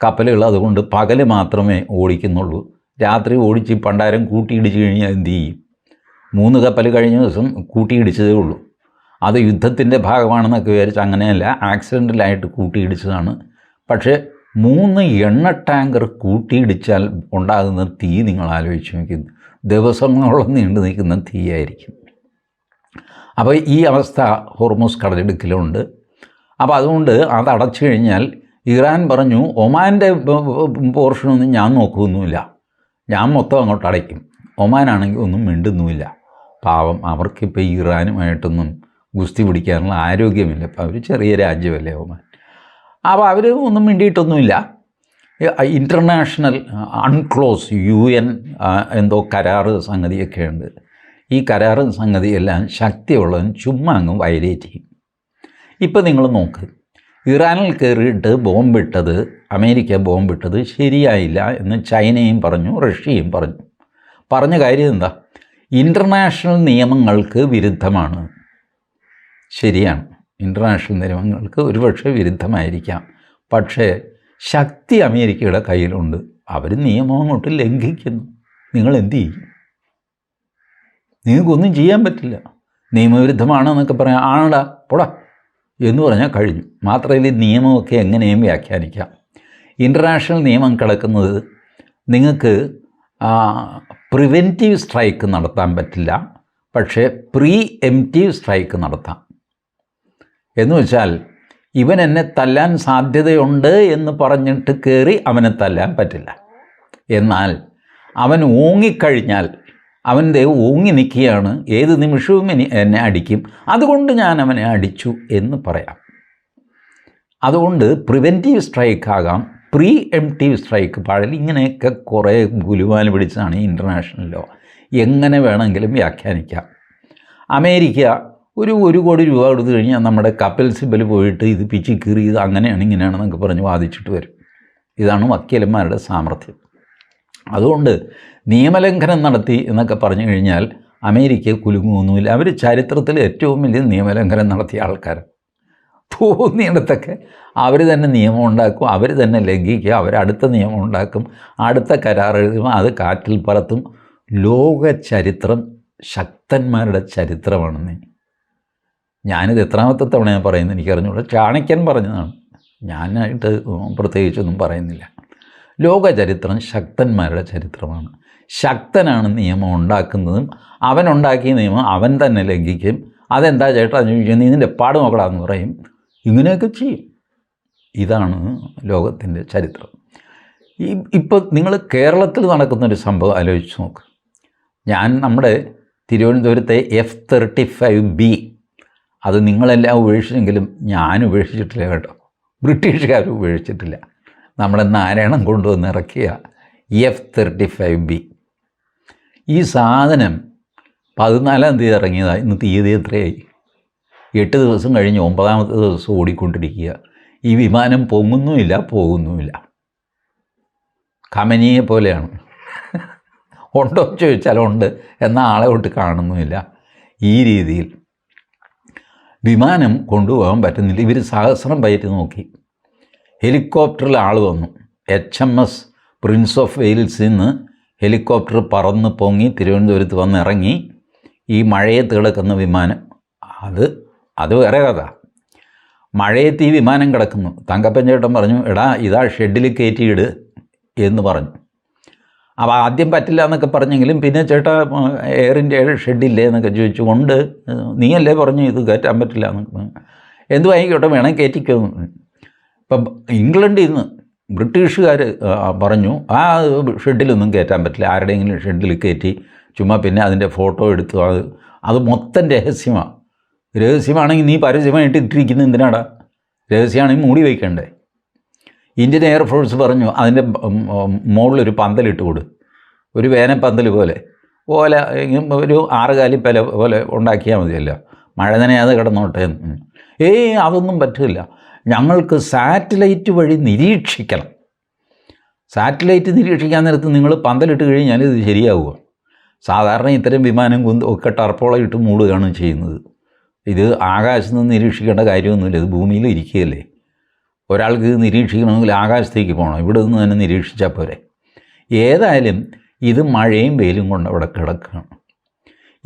കപ്പലുകൾ അതുകൊണ്ട് പകൽ മാത്രമേ ഓടിക്കുന്നുള്ളൂ. രാത്രി ഓടിച്ച് പണ്ടാരം കൂട്ടിയിടിച്ച് കഴിഞ്ഞാൽ എന്ത് ചെയ്യും? 3 കപ്പൽ കഴിഞ്ഞ ദിവസം കൂട്ടിയിടിച്ചതേ ഉള്ളൂ. അത് യുദ്ധത്തിൻ്റെ ഭാഗമാണെന്നൊക്കെ വിചാരിച്ച് അങ്ങനെയല്ല, ആക്സിഡൻ്റലായിട്ട് കൂട്ടിയിടിച്ചതാണ്. പക്ഷേ 3 എണ്ണ ടാങ്കർ കൂട്ടിയിടിച്ചാൽ ഉണ്ടാകുന്ന തീ നിങ്ങൾ ആലോചിച്ച് നോക്കുന്നു. ദിവസങ്ങളോളം നീണ്ടു നിൽക്കുന്ന തീയായിരിക്കും. അപ്പോൾ ഈ അവസ്ഥ ഹോർമുസ് കടലിടുക്കിലുണ്ട്. അപ്പോൾ അതുകൊണ്ട് അത് അടച്ചു കഴിഞ്ഞാൽ ഇറാൻ പറഞ്ഞു ഒമാൻ്റെ പോർഷനൊന്നും ഞാൻ നോക്കുകയൊന്നുമില്ല, ഞാൻ മൊത്തം അങ്ങോട്ട് അടയ്ക്കും. ഒമാനാണെങ്കിൽ ഒന്നും മിണ്ടുന്നുമില്ല. പാവം, അവർക്കിപ്പോൾ ഇറാനുമായിട്ടൊന്നും ഗുസ്തി പിടിക്കാനുള്ള ആരോഗ്യമില്ല. ഇപ്പോൾ അവർ ചെറിയ രാജ്യമല്ലേ ഒമാൻ. അപ്പോൾ അവർ ഒന്നും മിണ്ടിയിട്ടൊന്നുമില്ല. ഇൻ്റർനാഷണൽ അൺക്ലോസ് UN എന്തോ കരാറ് സംഗതിയൊക്കെ ഉണ്ട്. ഈ കരാറ് സംഗതിയെല്ലാം ശക്തിയുള്ളവൻ ചുമ്മാ അങ്ങ് വയലേറ്റ് ചെയ്യും. ഇപ്പം നിങ്ങൾ നോക്ക്, ഇറാനിൽ കയറിയിട്ട് ബോംബിട്ടത്, അമേരിക്ക ബോംബിട്ടത് ശരിയായില്ല എന്ന് ചൈനയും പറഞ്ഞു, റഷ്യയും പറഞ്ഞ കാര്യം എന്താ? ഇൻ്റർനാഷണൽ നിയമങ്ങൾക്ക് വിരുദ്ധമാണ്. ശരിയാണ്, ഇൻ്റർനാഷണൽ നിയമങ്ങൾക്ക് ഒരുപക്ഷെ വിരുദ്ധമായിരിക്കാം. പക്ഷേ ശക്തി അമേരിക്കയുടെ കയ്യിലുണ്ട്. അവർ നിയമം അങ്ങോട്ട് ലംഘിക്കുന്നു. നിങ്ങൾ എന്തു ചെയ്യും? നിങ്ങൾക്കൊന്നും ചെയ്യാൻ പറ്റില്ല. നിയമവിരുദ്ധമാണെന്നൊക്കെ പറയാം, ആണടാ പോടാ എന്ന് പറഞ്ഞാൽ കഴിഞ്ഞു. മാത്രമല്ല നിയമമൊക്കെ എങ്ങനെയും വ്യാഖ്യാനിക്കാം. ഇൻ്റർനാഷണൽ നിയമം കിടക്കുന്നത് നിങ്ങൾക്ക് പ്രിവെൻറ്റീവ് സ്ട്രൈക്ക് നടത്താൻ പറ്റില്ല, പക്ഷേ പ്രീ എംപ്റ്റീവ് സ്ട്രൈക്ക് നടത്താം. എന്ന് വെച്ചാൽ ഇവൻ എന്നെ തല്ലാൻ സാധ്യതയുണ്ട് എന്ന് പറഞ്ഞിട്ട് കയറി അവനെ തല്ലാൻ പറ്റില്ല. എന്നാൽ അവൻ ഓങ്ങിക്കഴിഞ്ഞാൽ അവൻ്റെ ഓങ്ങി നിൽക്കുകയാണ്, ഏത് നിമിഷവും എന്നെ അടിക്കും, അതുകൊണ്ട് ഞാൻ അവനെ അടിച്ചു എന്ന് പറയാം. അതുകൊണ്ട് പ്രിവെൻറ്റീവ് സ്ട്രൈക്ക് ആകാം, പ്രീ എംപ്റ്റീവ് സ്ട്രൈക്ക് പാടില്ല. ഇങ്ങനെയൊക്കെ കുറേ ഗുലുമാൽ പിടിച്ചാണ് ഈ ഇൻ്റർനാഷണൽ ലോ. എങ്ങനെ വേണമെങ്കിലും വ്യാഖ്യാനിക്കാം. അമേരിക്ക ഒരു കോടി രൂപ കൊടുത്തു കഴിഞ്ഞാൽ നമ്മുടെ കപ്പൽ സിബൽ പോയിട്ട് ഇത് പിച്ചി കീറി ഇത് അങ്ങനെയാണ് ഇങ്ങനെയാണെന്നൊക്കെ പറഞ്ഞ് വാദിച്ചിട്ട് വരും. ഇതാണ് വക്കീലന്മാരുടെ സാമർഥ്യം. അതുകൊണ്ട് നിയമലംഘനം നടത്തി എന്നൊക്കെ പറഞ്ഞു കഴിഞ്ഞാൽ അമേരിക്ക കുലുങ്ങുമൊന്നുമില്ല. അവർ ചരിത്രത്തിൽ ഏറ്റവും വലിയ നിയമലംഘനം നടത്തിയ ആൾക്കാർ. തോന്നിയിടത്തൊക്കെ അവർ തന്നെ നിയമം ഉണ്ടാക്കും, അവർ തന്നെ ലംഘിക്കുക, അവരടുത്ത നിയമം ഉണ്ടാക്കും, അടുത്ത കരാർ എഴുതും, അത് കാറ്റിൽ പറത്തും. ലോക ചരിത്രം ശക്തന്മാരുടെ ചരിത്രമാണെന്ന്. ഞാനിത് എത്രാമത്തെ തവണയാണ് പറയുന്നത് എനിക്കറിഞ്ഞൂടെ. ചാണക്യൻ പറഞ്ഞതാണ്, ഞാനായിട്ട് പ്രത്യേകിച്ചൊന്നും പറയുന്നില്ല. ലോക ചരിത്രം ശക്തന്മാരുടെ ചരിത്രമാണ്. ശക്തനാണ് നിയമം ഉണ്ടാക്കുന്നതും അവനുണ്ടാക്കിയ നിയമം അവൻ തന്നെ ലംഘിക്കും. അതെന്താ ചേട്ടാ എന്ന് ചോദിച്ചാൽ നീ നിൻ്റെ പാട് നോക്കടാന്ന് പറയും. ഇങ്ങനെയൊക്കെ ചെയ്യും. ഇതാണ് ലോകത്തിൻ്റെ ചരിത്രം. ഇപ്പോൾ നിങ്ങൾ കേരളത്തിൽ നടക്കുന്നൊരു സംഭവം ആലോചിച്ച് നോക്ക്. ഞാൻ നമ്മുടെ തിരുവനന്തപുരത്തെ F-35B അത് നിങ്ങളെല്ലാം ഉപേക്ഷിച്ചെങ്കിലും ഞാൻ ഉപേക്ഷിച്ചിട്ടില്ല കേട്ടോ. ബ്രിട്ടീഷുകാർ ഉപേക്ഷിച്ചിട്ടില്ല. നമ്മുടെ നാരായണം കൊണ്ടുവന്ന് ഇറക്കിയ F-35B. ഈ സാധനം 14-ാം തീയതി ഇറങ്ങിയതാണ്. ഇന്ന് തീയതി എത്രയായി? 8 ദിവസം കഴിഞ്ഞ് 9-ാമത്തെ ദിവസം ഓടിക്കൊണ്ടിരിക്കുക. ഈ വിമാനം പൊങ്ങുന്നുമില്ല പോകുന്നുമില്ല. കമനിയെ പോലെയാണ്. ഉണ്ടോ ചോദിച്ചാൽ ഉണ്ട്, എന്നാൽ ആളെ തൊട്ട് കാണുന്നുമില്ല. ഈ രീതിയിൽ വിമാനം കൊണ്ടുപോകാൻ പറ്റുന്നില്ല. ഇവർ സഹസ്രം പയറ്റി നോക്കി. ഹെലികോപ്റ്ററിൽ ആൾ വന്നു. HMS പ്രിൻസ് ഓഫ് വെയിൽസിൽ നിന്ന് ഹെലികോപ്റ്റർ പറന്ന് പൊങ്ങി തിരുവനന്തപുരത്ത് വന്ന് ഇറങ്ങി. ഈ മഴയത്ത് കിടക്കുന്ന വിമാനം അത് വേറെ കഥ. മഴയത്ത് ഈ വിമാനം കിടക്കുന്നു. തങ്കപ്പൻ ചേട്ടൻ പറഞ്ഞു, എടാ ഇതാ ഷെഡിൽ കയറ്റിയിട് എന്ന് പറഞ്ഞു. അപ്പോൾ ആദ്യം പറ്റില്ല എന്നൊക്കെ പറഞ്ഞെങ്കിലും പിന്നെ ചേട്ടാ എയർ ഇന്ത്യയുടെ ഷെഡില്ലേ എന്നൊക്കെ ചോദിച്ചു. കൊണ്ട് നീയല്ലേ പറഞ്ഞു ഇത് കയറ്റാൻ പറ്റില്ല എന്നൊക്കെ. എന്തു വാങ്ങിക്കോട്ടെ വേണം കയറ്റിക്കോ. ഇപ്പം ഇംഗ്ലണ്ടിൽ നിന്ന് ബ്രിട്ടീഷുകാർ പറഞ്ഞു ആ ഷെഡിലൊന്നും കയറ്റാൻ പറ്റില്ല. ആരുടെയെങ്കിലും ഷെഡിൽ കയറ്റി ചുമ്മാ പിന്നെ അതിൻ്റെ ഫോട്ടോ എടുത്തു. അത് മൊത്തം രഹസ്യമാണ്. രഹസ്യമാണെങ്കിൽ നീ പരസ്യമായിട്ട് ഇട്ടിരിക്കുന്നത് എന്തിനാടാ? രഹസ്യമാണെങ്കിൽ മൂടി വയ്ക്കണ്ടേ? ഇന്ത്യൻ എയർഫോഴ്സ് പറഞ്ഞു അതിൻ്റെ മുകളിലൊരു പന്തലിട്ട് കൊടു, ഒരു വേനപ്പന്തൽ പോലെ ഒരു 6 കാലിപ്പല പോലെ ഉണ്ടാക്കിയാൽ മതിയല്ലോ, മഴ നനയാതെ കിടന്നോട്ടെ. അതൊന്നും പറ്റില്ല, ഞങ്ങൾക്ക് സാറ്റലൈറ്റ് വഴി നിരീക്ഷിക്കണം. സാറ്റലൈറ്റ് നിരീക്ഷിക്കാൻ നേരത്ത് നിങ്ങൾ പന്തലിട്ട് കഴിഞ്ഞാൽ ഇത് ശരിയാവുമോ? സാധാരണ ഇത്തരം വിമാനം ഒക്കെ ടർപ്പോളം ഇട്ട് മൂടുകയാണ് ചെയ്യുന്നത്. ഇത് ആകാശത്ത് നിന്ന് നിരീക്ഷിക്കേണ്ട കാര്യമൊന്നുമില്ല, ഇത് ഭൂമിയിൽ ഇരിക്കുകയല്ലേ. ഒരാൾക്ക് ഇത് നിരീക്ഷിക്കണമെങ്കിൽ ആകാശത്തേക്ക് പോകണം, ഇവിടെ നിന്ന് തന്നെ നിരീക്ഷിച്ചാൽ പോരെ. ഏതായാലും ഇത് മഴയും വെയിലും കൊണ്ട് അവിടെ കിടക്കുകയാണ്.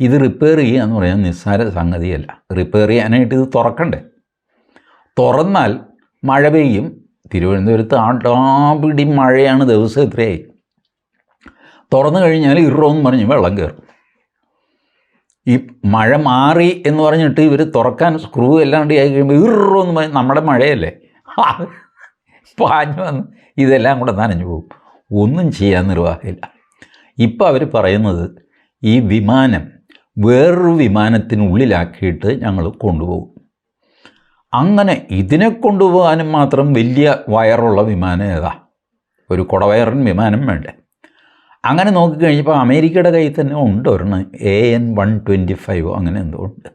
ഇത് റിപ്പയർ ചെയ്യുക എന്ന് പറയാൻ നിസ്സാര സംഗതിയല്ല. റിപ്പയർ ചെയ്യാനായിട്ട് ഇത് തുറക്കണ്ടേ? തുറന്നാൽ മഴ പെയ്യും. തിരുവനന്തപുരത്ത് ആട്ടാപിടി മഴയാണ്, ദിവസം എത്രയായി. തുറന്നു കഴിഞ്ഞാൽ ഇറോന്ന് പറഞ്ഞ് വെള്ളം കയറും. ഈ മഴ മാറി എന്ന് പറഞ്ഞിട്ട് ഇവർ തുറക്കാൻ സ്ക്രൂ എല്ലാം ആയി കഴിയുമ്പോൾ ഇറോന്ന് പറഞ്ഞ് നമ്മുടെ മഴയല്ലേ പാഞ്ഞു വന്ന് ഇതെല്ലാം കൂടെ നനഞ്ഞു പോകും. ഒന്നും ചെയ്യാൻ നിർവാഹമില്ല. ഇപ്പം അവർ പറയുന്നത് ഈ വിമാനം വേറൊരു വിമാനത്തിനുള്ളിലാക്കിയിട്ട് ഞങ്ങൾ കൊണ്ടുപോകും. അങ്ങനെ ഇതിനെ കൊണ്ടുപോകാനും മാത്രം വലിയ വയറുള്ള വിമാനം ഏതാ? ഒരു കുടവയറൻ വിമാനം വേണ്ടേ? അങ്ങനെ നോക്കിക്കഴിഞ്ഞപ്പോൾ അമേരിക്കയുടെ കയ്യിൽ തന്നെ ഉണ്ട് ഒരെണ്ണം, AN-125 അങ്ങനെ എന്തോ ഉണ്ട്.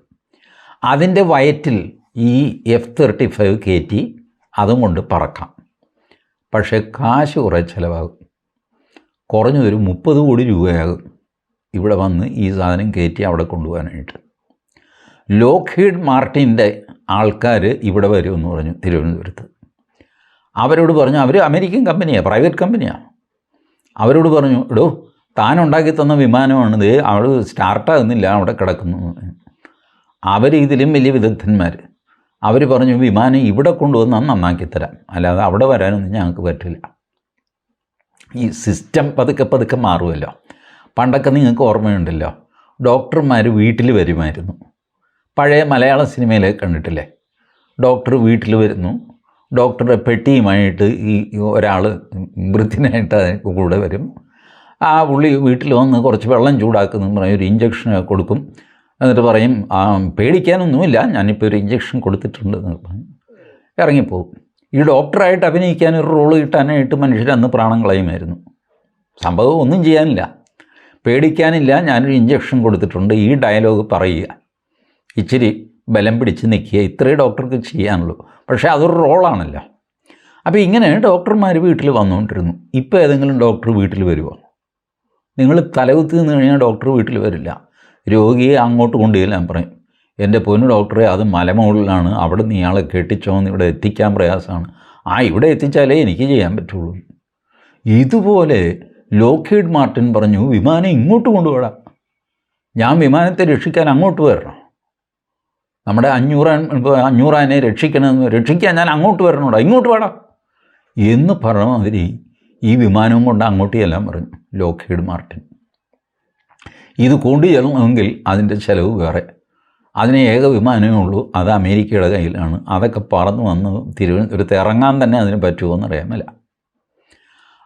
അതിൻ്റെ വയറ്റിൽ ഈ F-35 കയറ്റി അതും കൊണ്ട് പറക്കാം. പക്ഷേ കാശ് കുറേ ചിലവാകും. കുറഞ്ഞൊരു 30 കോടി രൂപയാകും ഇവിടെ വന്ന് ഈ സാധനം കയറ്റി അവിടെ കൊണ്ടുപോകാനായിട്ട്. ലോക്ഹീഡ് മാർട്ടിൻ്റെ ആൾക്കാർ ഇവിടെ വരുമെന്ന് പറഞ്ഞു തിരുവനന്തപുരത്ത്. അവരോട് പറഞ്ഞു, അവർ അമേരിക്കൻ കമ്പനിയാണ്, പ്രൈവറ്റ് കമ്പനിയാണ്. അവരോട് പറഞ്ഞു, എടോ താൻ ഉണ്ടാക്കി തന്ന വിമാനമാണിത്, അവൾ സ്റ്റാർട്ടാകുന്നില്ല, അവിടെ കിടക്കുന്നു. അവർ ഇതിലും വലിയ വിദഗ്ധന്മാർ. അവർ പറഞ്ഞു വിമാനം ഇവിടെ കൊണ്ടുവന്ന് നന്നാക്കി തരാം, അല്ലാതെ അവിടെ വരാനൊന്നും ഞങ്ങൾക്ക് പറ്റില്ല. ഈ സിസ്റ്റം പതുക്കെ മാറുമല്ലോ. പണ്ടൊക്കെ നിങ്ങൾക്ക് ഓർമ്മയുണ്ടല്ലോ, ഡോക്ടർമാർ വീട്ടിൽ വരുമായിരുന്നു. പഴയ മലയാള സിനിമയിലേക്ക് കണ്ടിട്ടില്ലേ? ഡോക്ടർ വീട്ടിൽ വരുന്നു, ഡോക്ടറുടെ പെട്ടിയുമായിട്ട് ഈ ഒരാൾ വൃത്തിനായിട്ട് കൂടെ വരും. ആ പുള്ളി വീട്ടിൽ വന്ന് കുറച്ച് വെള്ളം ചൂടാക്കുന്നു പറയും, ഒരു ഇഞ്ചക്ഷൻ കൊടുക്കും. എന്നിട്ട് പറയും പേടിക്കാനൊന്നുമില്ല, ഞാനിപ്പോൾ ഒരു ഇഞ്ചക്ഷൻ കൊടുത്തിട്ടുണ്ട് എന്ന് പറഞ്ഞു ഇറങ്ങിപ്പോവും. ഈ ഡോക്ടറായിട്ട് അഭിനയിക്കാൻ ഒരു റോള് കിട്ടാനായിട്ട് മനുഷ്യരന്ന് പ്രാണം കളയുമായിരുന്നു. സംഭവം ഒന്നും ചെയ്യാനില്ല, പേടിക്കാനില്ല, ഞാനൊരു ഇഞ്ചക്ഷൻ കൊടുത്തിട്ടുണ്ട്, ഈ ഡയലോഗ് പറയുക. ഇച്ചിരി ബലം പിടിച്ച് നിൽക്കുക, ഇത്രയേ ഡോക്ടർക്ക് ചെയ്യാനുള്ളൂ. പക്ഷേ അതൊരു റോളാണല്ലോ. അപ്പോൾ ഇങ്ങനെ ഡോക്ടർമാർ വീട്ടിൽ വന്നുകൊണ്ടിരുന്നു. ഇപ്പോൾ ഏതെങ്കിലും ഡോക്ടർ വീട്ടിൽ വരുമോ? നിങ്ങൾ തലകുത്തി നിന്ന് കഴിഞ്ഞാൽ ഡോക്ടർ വീട്ടിൽ വരില്ല. രോഗിയെ അങ്ങോട്ട് കൊണ്ടുചെല്ലാൻ പറയും. എൻ്റെ പൊന്നു ഡോക്ടറെ, അത് മലമുകളിലാണ്, അവിടെ നിന്ന് ഇയാളെ കെട്ടിച്ചോന്ന് ഇവിടെ എത്തിക്കാൻ പ്രയാസമാണ്. ഇവിടെ എത്തിച്ചാലേ എനിക്ക് ചെയ്യാൻ പറ്റുള്ളൂ. ഇതുപോലെ ലോക്ഹീഡ് മാർട്ടിൻ പറഞ്ഞു, വിമാനം ഇങ്ങോട്ട് കൊണ്ടുപോടാം, ഞാൻ വിമാനത്തെ രക്ഷിക്കാൻ അങ്ങോട്ട് വരണം. നമ്മുടെ 500 രക്ഷിക്കാൻ ഞാൻ അങ്ങോട്ട് വരണോടാ, ഇങ്ങോട്ട് വേടാം എന്ന് പറഞ്ഞ മാതിരി ഈ വിമാനവും കൊണ്ട് അങ്ങോട്ട് ചെല്ലാൻ പറഞ്ഞു ലോക്ഹീഡ് മാർട്ടിൻ. ഇത് കൊണ്ടു ചെല്ലണമെങ്കിൽ അതിൻ്റെ ചിലവ് വേറെ. അതിന് ഏക വിമാനമേ ഉള്ളൂ, അത് അമേരിക്കയുടെ കയ്യിലാണ്. അതൊക്കെ പറന്ന് വന്ന് തിരുവനന്തപുരത്ത് ഇറങ്ങാൻ തന്നെ അതിന് പറ്റുമോ എന്നറിയാമല്ല.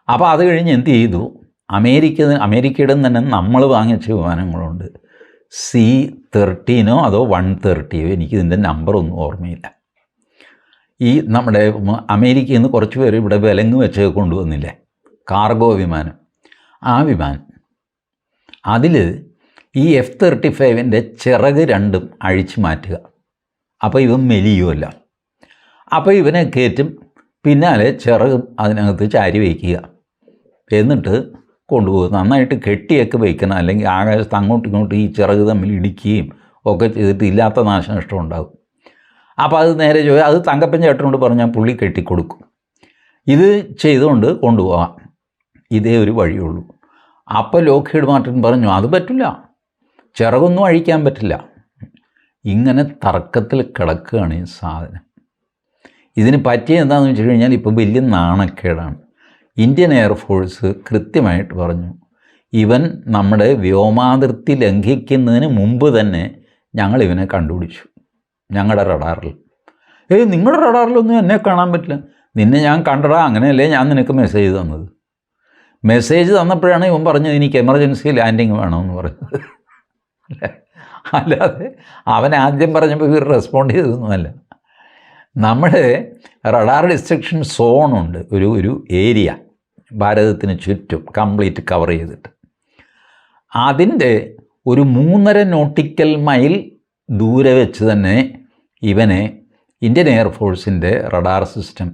അപ്പോൾ അത് കഴിഞ്ഞ് എന്ത് ചെയ്തു, അമേരിക്കയുടെ തന്നെ നമ്മൾ വാങ്ങിച്ച വിമാനങ്ങളുണ്ട്. C-13 അതോ 130, എനിക്കിതിൻ്റെ നമ്പറൊന്നും ഓർമ്മയില്ല. ഈ നമ്മുടെ അമേരിക്കയിൽ നിന്ന് കുറച്ച് പേര് ഇവിടെ വിലങ്ങ് വെച്ച് കൊണ്ടുവന്നില്ലേ, കാർഗോ വിമാനം. ആ വിമാനം അതിൽ ഈ F-35 ചിറക് രണ്ടും അഴിച്ചു മാറ്റുക. അപ്പോൾ ഇവൻ മെലിയുമല്ല. അപ്പോൾ ഇവനെ കയറ്റും, പിന്നാലെ ചിറക് അതിനകത്ത് ചാരി വയ്ക്കുക, എന്നിട്ട് കൊണ്ടുപോകും. നന്നായിട്ട് കെട്ടിയൊക്കെ വയ്ക്കണം, അല്ലെങ്കിൽ ആകാശത്ത് അങ്ങോട്ടും ഇങ്ങോട്ടും ഈ ചിറക് തമ്മിൽ ഇടിക്കുകയും ഒക്കെ ചെയ്തിട്ട് ഇല്ലാത്ത നാശനഷ്ടം ഉണ്ടാകും. അപ്പോൾ അത് നേരെ അത് തങ്കപ്പൻ ചേട്ടനോട് പറഞ്ഞാൽ പുള്ളി കെട്ടിക്കൊടുക്കും. ഇത് ചെയ്തുകൊണ്ട് കൊണ്ടുപോകാം, ഇതേ ഒരു വഴിയുള്ളൂ. അപ്പോൾ ലോക്ഹീഡ് മാർട്ടിൻ പറഞ്ഞു, അത് പറ്റില്ല, ചിറകൊന്നും അഴിക്കാൻ പറ്റില്ല. ഇങ്ങനെ തർക്കത്തിൽ കിടക്കുകയാണ് ഈ സാധനം. ഇതിന് പറ്റിയ എന്താണെന്ന് വെച്ച് കഴിഞ്ഞാൽ ഇപ്പോൾ വലിയ നാണക്കേടാണ്. ഇന്ത്യൻ എയർഫോഴ്സ് കൃത്യമായിട്ട് പറഞ്ഞു, ഇവൻ നമ്മുടെ വ്യോമാതിർത്തി ലംഘിക്കുന്നതിന് മുമ്പ് തന്നെ ഞങ്ങൾ ഇവനെ കണ്ടുപിടിച്ചു ഞങ്ങളുടെ റഡാറിൽ. നിങ്ങളുടെ റഡാറിലൊന്നും എന്നെ കാണാൻ പറ്റില്ല, നിന്നെ ഞാൻ കണ്ടടാ, അങ്ങനെയല്ലേ ഞാൻ നിനക്ക് മെസ്സേജ് തന്നത്. മെസ്സേജ് തന്നപ്പോഴാണ് ഇവൻ പറഞ്ഞത് എനിക്ക് എമർജൻസി ലാൻഡിങ് വേണമെന്ന് പറഞ്ഞത്. അല്ലാതെ അവൻ ആദ്യം പറഞ്ഞപ്പോൾ ഇവർ റെസ്പോണ്ട് ചെയ്തതൊന്നുമല്ല. നമ്മുടെ റഡാർ ഡിസ്ട്രക്ഷൻ സോണുണ്ട്, ഒരു ഏരിയ ഭാരതത്തിന് ചുറ്റും കംപ്ലീറ്റ് കവർ ചെയ്തിട്ട്. അതിൻ്റെ ഒരു 3.5 നോട്ടിക്കൽ മൈൽ ദൂരെ വെച്ച് തന്നെ ഇവനെ ഇന്ത്യൻ എയർഫോഴ്സിൻ്റെ റഡാർ സിസ്റ്റം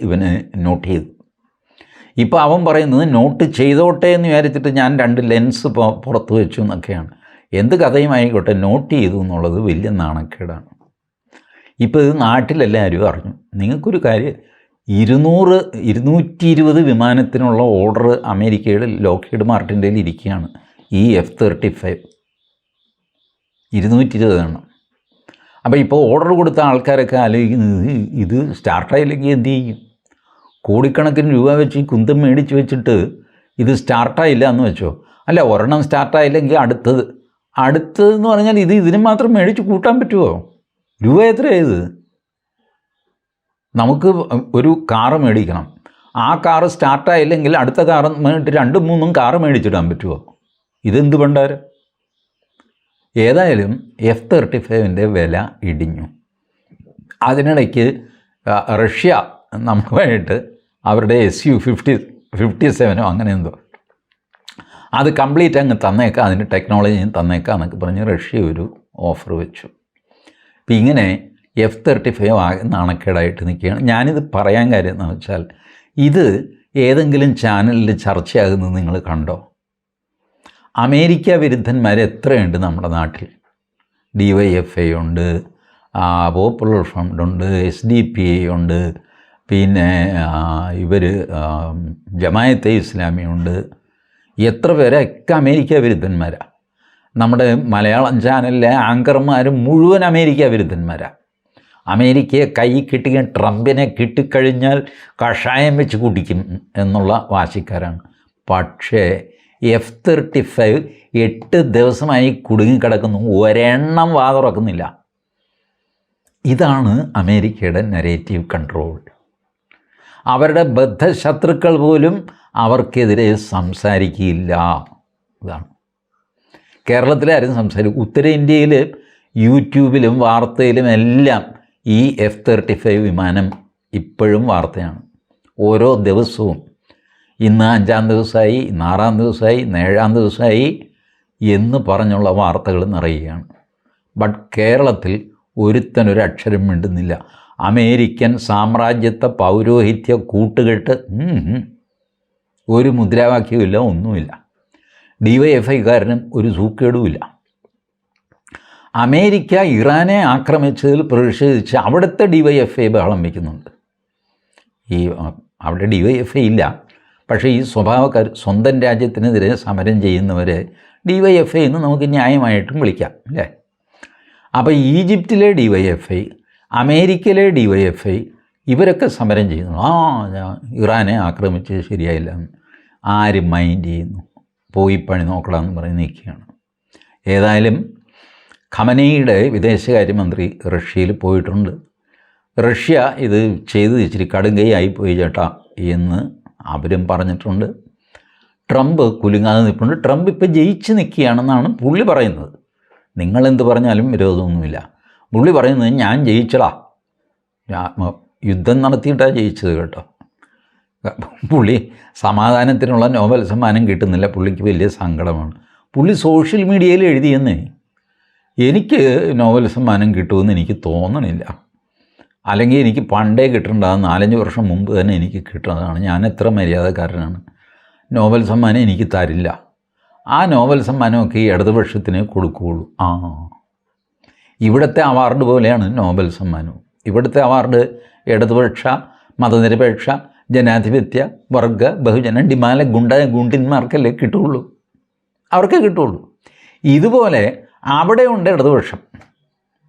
ഇവന് നോട്ട് ചെയ്തു. ഇപ്പോൾ അവൻ പറയുന്നത് നോട്ട് ചെയ്തോട്ടെ എന്ന് വിചാരിച്ചിട്ട് ഞാൻ 2 ലെൻസ് പുറത്ത് വെച്ചു എന്നൊക്കെയാണ്. എന്ത് കഥയുമായിക്കോട്ടെ, നോട്ട് ചെയ്തു എന്നുള്ളത് വലിയ നാണക്കേടാണ്. ഇപ്പോൾ ഇത് നാട്ടിലെല്ലാവരും അറിഞ്ഞു. നിങ്ങൾക്കൊരു കാര്യം, 220 വിമാനത്തിനുള്ള ഓർഡർ അമേരിക്കയുടെ ലോക്ഹീഡ് മാർട്ടിൻ്റെ ഇരിക്കുകയാണ്. ഈ F-35 220 എണ്ണം. അപ്പോൾ ഇപ്പോൾ ഓർഡർ കൊടുത്ത ആൾക്കാരൊക്കെ ആലോചിക്കുന്നത്, ഇത് സ്റ്റാർട്ടായില്ലെങ്കിൽ എന്ത് ചെയ്യും? കോടിക്കണക്കിന് രൂപ വെച്ച് ഈ കുന്തം മേടിച്ച് വെച്ചിട്ട് ഇത് സ്റ്റാർട്ടായില്ല എന്ന് വെച്ചോ. അല്ല, ഒരെണ്ണം സ്റ്റാർട്ടായില്ലെങ്കിൽ അടുത്തതെന്ന് പറഞ്ഞാൽ ഇതിന് മാത്രം മേടിച്ച് കൂട്ടാൻ പറ്റുമോ? രൂപ എത്രയായത്? നമുക്ക് ഒരു കാറ് മേടിക്കണം, ആ കാറ് സ്റ്റാർട്ടായില്ലെങ്കിൽ അടുത്ത കാറ് 2-3 കാറ് മേടിച്ചിടാൻ പറ്റുമോ? ഇതെന്ത് പണ്ടാരം? ഏതായാലും F-35 വില ഇടിഞ്ഞു. അതിനിടയ്ക്ക് റഷ്യ നമുക്കായിട്ട് അവരുടെ Su-57 അങ്ങനെ എന്തോ അത് കംപ്ലീറ്റ് അങ്ങ് തന്നേക്കാം, അതിൻ്റെ ടെക്നോളജിയും തന്നേക്കാം എന്നൊക്കെ പറഞ്ഞ് റഷ്യ ഒരു ഓഫർ വെച്ചു. അപ്പം ഇങ്ങനെ F-35 ആകെ നാണക്കേടായിട്ട് നിൽക്കുകയാണ്. ഞാനിത് പറയാൻ കാര്യം എന്ന് വെച്ചാൽ, ഇത് ഏതെങ്കിലും ചാനലിൽ ചർച്ചയാകുന്നത് നിങ്ങൾ കണ്ടോ? അമേരിക്ക വിരുദ്ധന്മാർ എത്രയുണ്ട് നമ്മുടെ നാട്ടിൽ? DYFI ഉണ്ട്, പോപ്പുലർ ഫ്രണ്ട് ഉണ്ട്, SDPI ഉണ്ട്, പിന്നെ ജമായത്തെ ഇസ്ലാമി ഉണ്ട്. എത്ര പേരൊക്കെ അമേരിക്ക വിരുദ്ധന്മാരാണ്. നമ്മുടെ മലയാളം ചാനലിലെ ആങ്കർമാരും മുഴുവൻ അമേരിക്ക വിരുദ്ധന്മാരാണ്. അമേരിക്കയെ കൈ കിട്ടിയ ട്രംപിനെ കിട്ടിക്കഴിഞ്ഞാൽ കഷായം വെച്ച് കുടിക്കും എന്നുള്ള വാശിക്കാരാണ്. പക്ഷേ F-35 8 ദിവസമായി കുടുങ്ങിക്കിടക്കുന്നു, ഒരെണ്ണം വാ തുറക്കുന്നില്ല. ഇതാണ് അമേരിക്കയുടെ നരേറ്റീവ് കൺട്രോൾ. അവരുടെ ബദ്ധശത്രുക്കൾ പോലും അവർക്കെതിരെ സംസാരിക്കില്ല. ഇതാണ് കേരളത്തിലെ ആരും സംസാരിക്കും. ഉത്തരേന്ത്യയിൽ യൂട്യൂബിലും വാർത്തയിലും എല്ലാം ഈ F-35 വിമാനം ഇപ്പോഴും വാർത്തയാണ്. ഓരോ ദിവസവും ഇന്ന് 5-ാം ദിവസമായി, ഇന്ന് 6-ാം ദിവസമായി, ഇന്ന് 7-ാം ദിവസമായി എന്ന് പറഞ്ഞുള്ള വാർത്തകൾ നിറയുകയാണ്. ബട്ട് കേരളത്തിൽ ഒരുത്തനൊരു അക്ഷരം മിണ്ടുന്നില്ല. അമേരിക്കൻ സാമ്രാജ്യത്വ പൗരോഹിത്യ കൂട്ടുകെട്ട് ഒരു മുദ്രാവാക്യവുമില്ല, ഒന്നുമില്ല. DYFIക്കാരനും ഒരു സൂക്കേടുമില്ല. അമേരിക്ക ഇറാനെ ആക്രമിച്ചതിൽ പ്രതിഷേധിച്ച് അവിടുത്തെ DYFI ബഹളം വയ്ക്കുന്നുണ്ട്. അവിടെ DYFI ഇല്ല, പക്ഷേ ഈ സ്വഭാവക്കാർ സ്വന്തം രാജ്യത്തിനെതിരെ സമരം ചെയ്യുന്നവരെ DYFI എന്ന് നമുക്ക് ന്യായമായിട്ടും വിളിക്കാം, അല്ലേ? അപ്പോൾ ഈജിപ്തിലെ DYFI, അമേരിക്കയിലെ DYFI ഇവരൊക്കെ സമരം ചെയ്യുന്നു. ഇറാനെ ആക്രമിച്ച് ശരിയായില്ല, ആര് മൈൻഡ് ചെയ്യുന്നു, പോയി പണി നോക്കണമെന്ന് പറഞ്ഞ് നിൽക്കുകയാണ്. ഏതായാലും ഖമനയുടെ വിദേശകാര്യമന്ത്രി റഷ്യയിൽ പോയിട്ടുണ്ട്. റഷ്യ ഇത് ചെയ്ത് ഇച്ചിരി കടുങ്കൈയായിപ്പോയി ചേട്ടാ എന്ന് അവരും പറഞ്ഞിട്ടുണ്ട്. ട്രംപ് കുലുങ്ങാതെ നിൽപ്പുണ്ട്. ട്രംപ് ഇപ്പോൾ ജയിച്ച് നിൽക്കുകയാണെന്നാണ് പുള്ളി പറയുന്നത്. നിങ്ങളെന്ത് പറഞ്ഞാലും വിരോധമൊന്നുമില്ല. പുള്ളി പറയുന്നത് ഞാൻ ജയിച്ചടാ, യുദ്ധം നടത്തിയിട്ടാണ് ജയിച്ചത് കേട്ടോ. പുള്ളി സമാധാനത്തിനുള്ള നോബൽ സമ്മാനം കിട്ടുന്നില്ല, പുള്ളിക്ക് വലിയ സങ്കടമാണ്. പുള്ളി സോഷ്യൽ മീഡിയയിൽ എഴുതിയെന്നേ, എനിക്ക് നോബൽ സമ്മാനം കിട്ടുമെന്ന് എനിക്ക് തോന്നണില്ല, അല്ലെങ്കിൽ എനിക്ക് പണ്ടേ കിട്ടേണ്ടതാണ്, 4-5 വർഷം മുമ്പ് തന്നെ എനിക്ക് കിട്ടുന്നതാണ്, ഞാൻ എത്ര മര്യാദക്കാരനാണ്, നോബൽ സമ്മാനം എനിക്ക് തരില്ല. ആ നോബൽ സമ്മാനമൊക്കെ ഈ ഇടതുപക്ഷത്തിന് കൊടുക്കുകയുള്ളൂ. ഇവിടുത്തെ അവാർഡ് പോലെയാണ് നോബൽ സമ്മാനവും. ഇവിടുത്തെ അവാർഡ് ഇടതുപക്ഷ, മതനിരപേക്ഷ, ജനാധിപത്യ, വർഗ, ബഹുജന, ഡിമാല, ഗുണ്ടിന്മാർക്കല്ലേ കിട്ടുകയുള്ളൂ, അവർക്ക് കിട്ടുകയുള്ളൂ. ഇതുപോലെ അവിടെ ഉണ്ട് ഇടതുപക്ഷം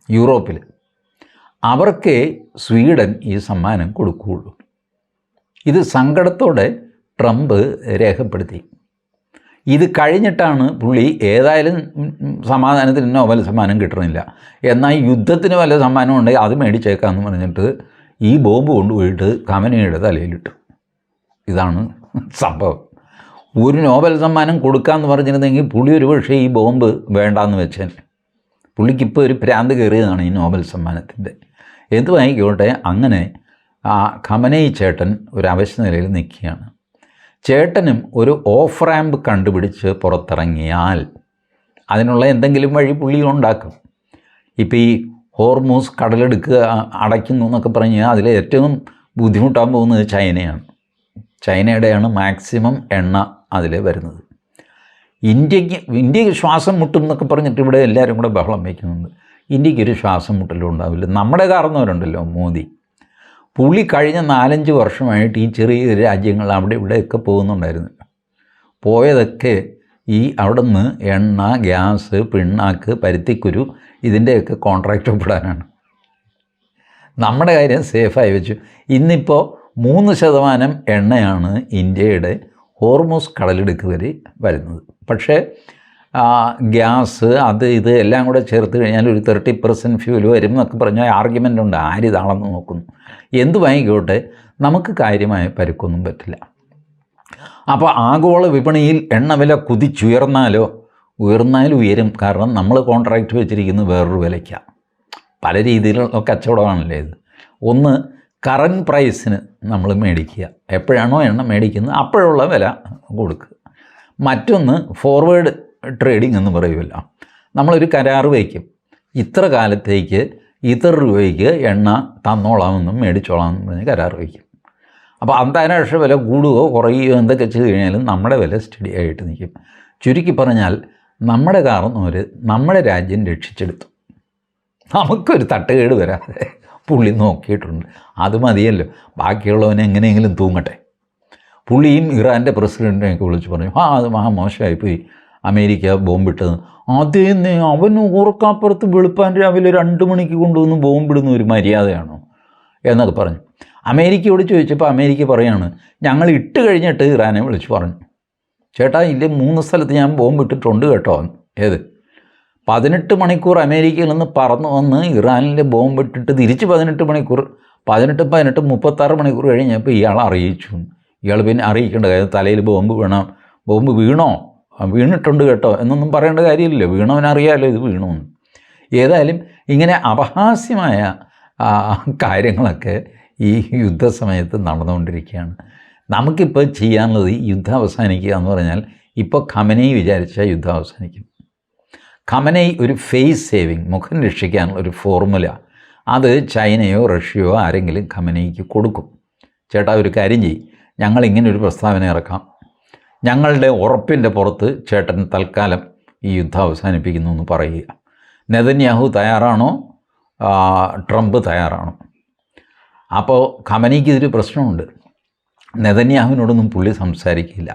യൂറോപ്പിൽ, അവർക്ക് സ്വീഡൻ ഈ സമ്മാനം കൊടുക്കുകയുള്ളൂ. ഇത് സങ്കടത്തോടെ ട്രംപ് രേഖപ്പെടുത്തി. ഇത് കഴിഞ്ഞിട്ടാണ് പുള്ളി ഏതായാലും സമാധാനത്തിന് നോബൽ സമ്മാനം കിട്ടണില്ല, എന്നാൽ യുദ്ധത്തിന് വല്ല സമ്മാനം ഉണ്ടെങ്കിൽ അത് മേടിച്ചേക്കാമെന്ന് പറഞ്ഞിട്ട് ഈ ബോംബ് കൊണ്ടുപോയിട്ട് ഖമനയുടെ തലയിലിട്ടു. ഇതാണ് സംഭവം. ഒരു നോബൽ സമ്മാനം കൊടുക്കാമെന്ന് പറഞ്ഞിരുന്നെങ്കിൽ പുള്ളി ഒരു പക്ഷേ ഈ ബോംബ് വേണ്ടാന്ന് വെച്ചാൽ. പുള്ളിക്കിപ്പോൾ ഒരു ഭ്രാന്ത് കയറിയതാണ് ഈ നോബൽ സമ്മാനത്തിൻ്റെ. എന്ത് വാങ്ങിക്കോട്ടെ, അങ്ങനെ ഖമനൈ ചേട്ടൻ ഒരു അവശ്യ നിലയിൽ നിൽക്കുകയാണ്. ചേട്ടനും ഒരു ഓഫ് റാമ്പ് കണ്ടുപിടിച്ച് പുറത്തിറങ്ങിയാൽ അതിനുള്ള എന്തെങ്കിലും വഴി പുള്ളി ഉണ്ടാക്കും. ഇപ്പോൾ ഈ ഹോർമൂസ് കടലെടുക്കുക അടയ്ക്കുന്നു എന്നൊക്കെ പറഞ്ഞാൽ അതിൽ ഏറ്റവും ബുദ്ധിമുട്ടാൻ പോകുന്നത് ചൈനയാണ്. ചൈനയുടെയാണ് മാക്സിമം എണ്ണ അതിൽ വരുന്നത്. ഇന്ത്യക്ക് ശ്വാസം മുട്ടും എന്നൊക്കെ പറഞ്ഞിട്ട് ഇവിടെ എല്ലാവരും കൂടെ ബഹളം വയ്ക്കുന്നുണ്ട്. ഇന്ത്യക്കൊരു ശ്വാസം മുട്ടലും ഉണ്ടാവില്ല. നമ്മുടെ കാരണവരുണ്ടല്ലോ മോദി, പുള്ളി കഴിഞ്ഞ 4-5 വർഷമായിട്ട് ഈ ചെറിയ രാജ്യങ്ങൾ അവിടെ ഇവിടെയൊക്കെ പോകുന്നുണ്ടായിരുന്നു. പോയതൊക്കെ ഈ അവിടെ നിന്ന് എണ്ണ, ഗ്യാസ്, പിണ്ണാക്ക്, പരുത്തിക്കുരു ഇതിൻ്റെയൊക്കെ കോൺട്രാക്റ്റ് ഒപ്പിടാനാണ്. നമ്മുടെ കാര്യം സേഫായി വെച്ചു. ഇന്നിപ്പോൾ 3% എണ്ണയാണ് ഇന്ത്യയുടെ ഹോർമൂസ് കടലിടുക്ക് വരെ വരുന്നത്. പക്ഷേ ഗ്യാസ് അത് ഇത് എല്ലാം കൂടെ ചേർത്ത് കഴിഞ്ഞാൽ ഒരു 30% ഫ്യൂൽ വരും എന്നൊക്കെ പറഞ്ഞാൽ ആർഗ്യുമെൻ്റ് ഉണ്ട്. ആരിതാണെന്ന് നോക്കുന്നു. എന്ത് വാങ്ങിക്കോട്ടെ, നമുക്ക് കാര്യമായ പരുക്കൊന്നും പറ്റില്ല. അപ്പോൾ ആഗോള വിപണിയിൽ എണ്ണ വില കുതിച്ചുയർന്നാലും ഉയരും. കാരണം നമ്മൾ കോൺട്രാക്റ്റ് വെച്ചിരിക്കുന്നത് വേറൊരു വിലയ്ക്കാണ്. പല രീതിയിലുള്ള കച്ചവടമാണല്ലേ ഇത്. ഒന്ന്, കറൻറ്റ് പ്രൈസിന് നമ്മൾ മേടിക്കുക, എപ്പോഴാണോ എണ്ണ മേടിക്കുന്നത് അപ്പോഴുള്ള വില കൊടുക്കുക. മറ്റൊന്ന് ഫോർവേഡ് ട്രേഡിംഗ് എന്ന് പറയുമല്ലോ, നമ്മളൊരു കരാർ വയ്ക്കും, ഇത്ര കാലത്തേക്ക് ഇത്ര രൂപയ്ക്ക് എണ്ണ തന്നോളാമെന്നും മേടിച്ചോളാമെന്നും പറഞ്ഞ് കരാർ വയ്ക്കും. അപ്പോൾ അന്താരാഷ്ട്ര വില കൂടുകയോ കുറയുകയോ എന്തൊക്കെ ചെയ്ത് കഴിഞ്ഞാലും നമ്മുടെ വില സ്റ്റഡി ആയിട്ട് നിൽക്കും. ചുരുക്കി പറഞ്ഞാൽ നമ്മുടെ കാരണവർ നമ്മുടെ രാജ്യം രക്ഷിച്ചെടുത്തു. നമുക്കൊരു തട്ടുകേട് വരാതെ പുള്ളി നോക്കിയിട്ടുണ്ട്. അത് മതിയല്ലോ, ബാക്കിയുള്ളവനെ എങ്ങനെയെങ്കിലും തൂങ്ങട്ടെ. പുള്ളിയും ഇറാൻ്റെ പ്രസിഡൻറ്റിനെയൊക്കെ വിളിച്ച് പറഞ്ഞു, അത് മോശമായിപ്പോയി അമേരിക്ക ബോംബിട്ടത്. അതേന്നെ, അവൻ ഊറക്കാപ്പുറത്ത് വെളുപ്പാൻ രാവിലെ 2 മണിക്ക് കൊണ്ടുവന്ന് ബോംബിടുന്ന ഒരു മര്യാദയാണോ എന്നൊക്കെ പറഞ്ഞു. അമേരിക്കയോട് ചോദിച്ചപ്പോൾ അമേരിക്ക പറയാണ്, ഞങ്ങൾ ഇട്ട് കഴിഞ്ഞിട്ട് ഇറാനെ വിളിച്ച് പറഞ്ഞു, ചേട്ടാ ഇല്ല 3 സ്ഥലത്ത് ഞാൻ ബോംബിട്ടിട്ടുണ്ട് കേട്ടോ. ഏത് 18 മണിക്കൂർ അമേരിക്കയിൽ നിന്ന് പറന്നു വന്ന് ഇറാനിലെ ബോംബിട്ടിട്ട് തിരിച്ച് 18 മണിക്കൂർ 36 മണിക്കൂർ കഴിഞ്ഞപ്പോൾ ഇയാൾ അറിയിച്ചു. ഇയാൾ പിന്നെ അറിയിക്കേണ്ട കാര്യം, തലയിൽ ബോംബ് വീണിട്ടുണ്ട് കേട്ടോ എന്നൊന്നും പറയേണ്ട കാര്യമില്ല. വീണവനറിയാമല്ലോ ഇത് വീണമെന്ന്. ഏതായാലും ഇങ്ങനെ അപഹാസ്യമായ കാര്യങ്ങളൊക്കെ ഈ യുദ്ധസമയത്ത് നടന്നുകൊണ്ടിരിക്കുകയാണ്. നമുക്കിപ്പോൾ ചെയ്യാനുള്ളത് യുദ്ധം അവസാനിക്കുക എന്ന് പറഞ്ഞാൽ, ഇപ്പോൾ ഖമനൈ വിചാരിച്ചാൽ യുദ്ധം അവസാനിക്കും. ഖമനൈ ഒരു ഫേസ് സേവിങ്, മുഖം രക്ഷിക്കാനുള്ള ഒരു ഫോർമുല, അത് ചൈനയോ റഷ്യയോ ആരെങ്കിലും ഖമനൈക്ക് കൊടുക്കും. ചേട്ടാ ഒരു കാര്യം ചെയ്യും, ഞങ്ങളിങ്ങനൊരു പ്രസ്താവന ഇറക്കാം, ഞങ്ങളുടെ ഉറപ്പിൻ്റെ പുറത്ത് ചേട്ടൻ തൽക്കാലം ഈ യുദ്ധം അവസാനിപ്പിക്കുന്നു എന്ന് പറയുക. നെതന്യാഹു തയ്യാറാണോ, ട്രംപ് തയ്യാറാണോ? അപ്പോൾ ഖമനൈക്ക് ഇതൊരു പ്രശ്നമുണ്ട്. നെതന്യാഹുവിനോടൊന്നും പുള്ളി സംസാരിക്കില്ല.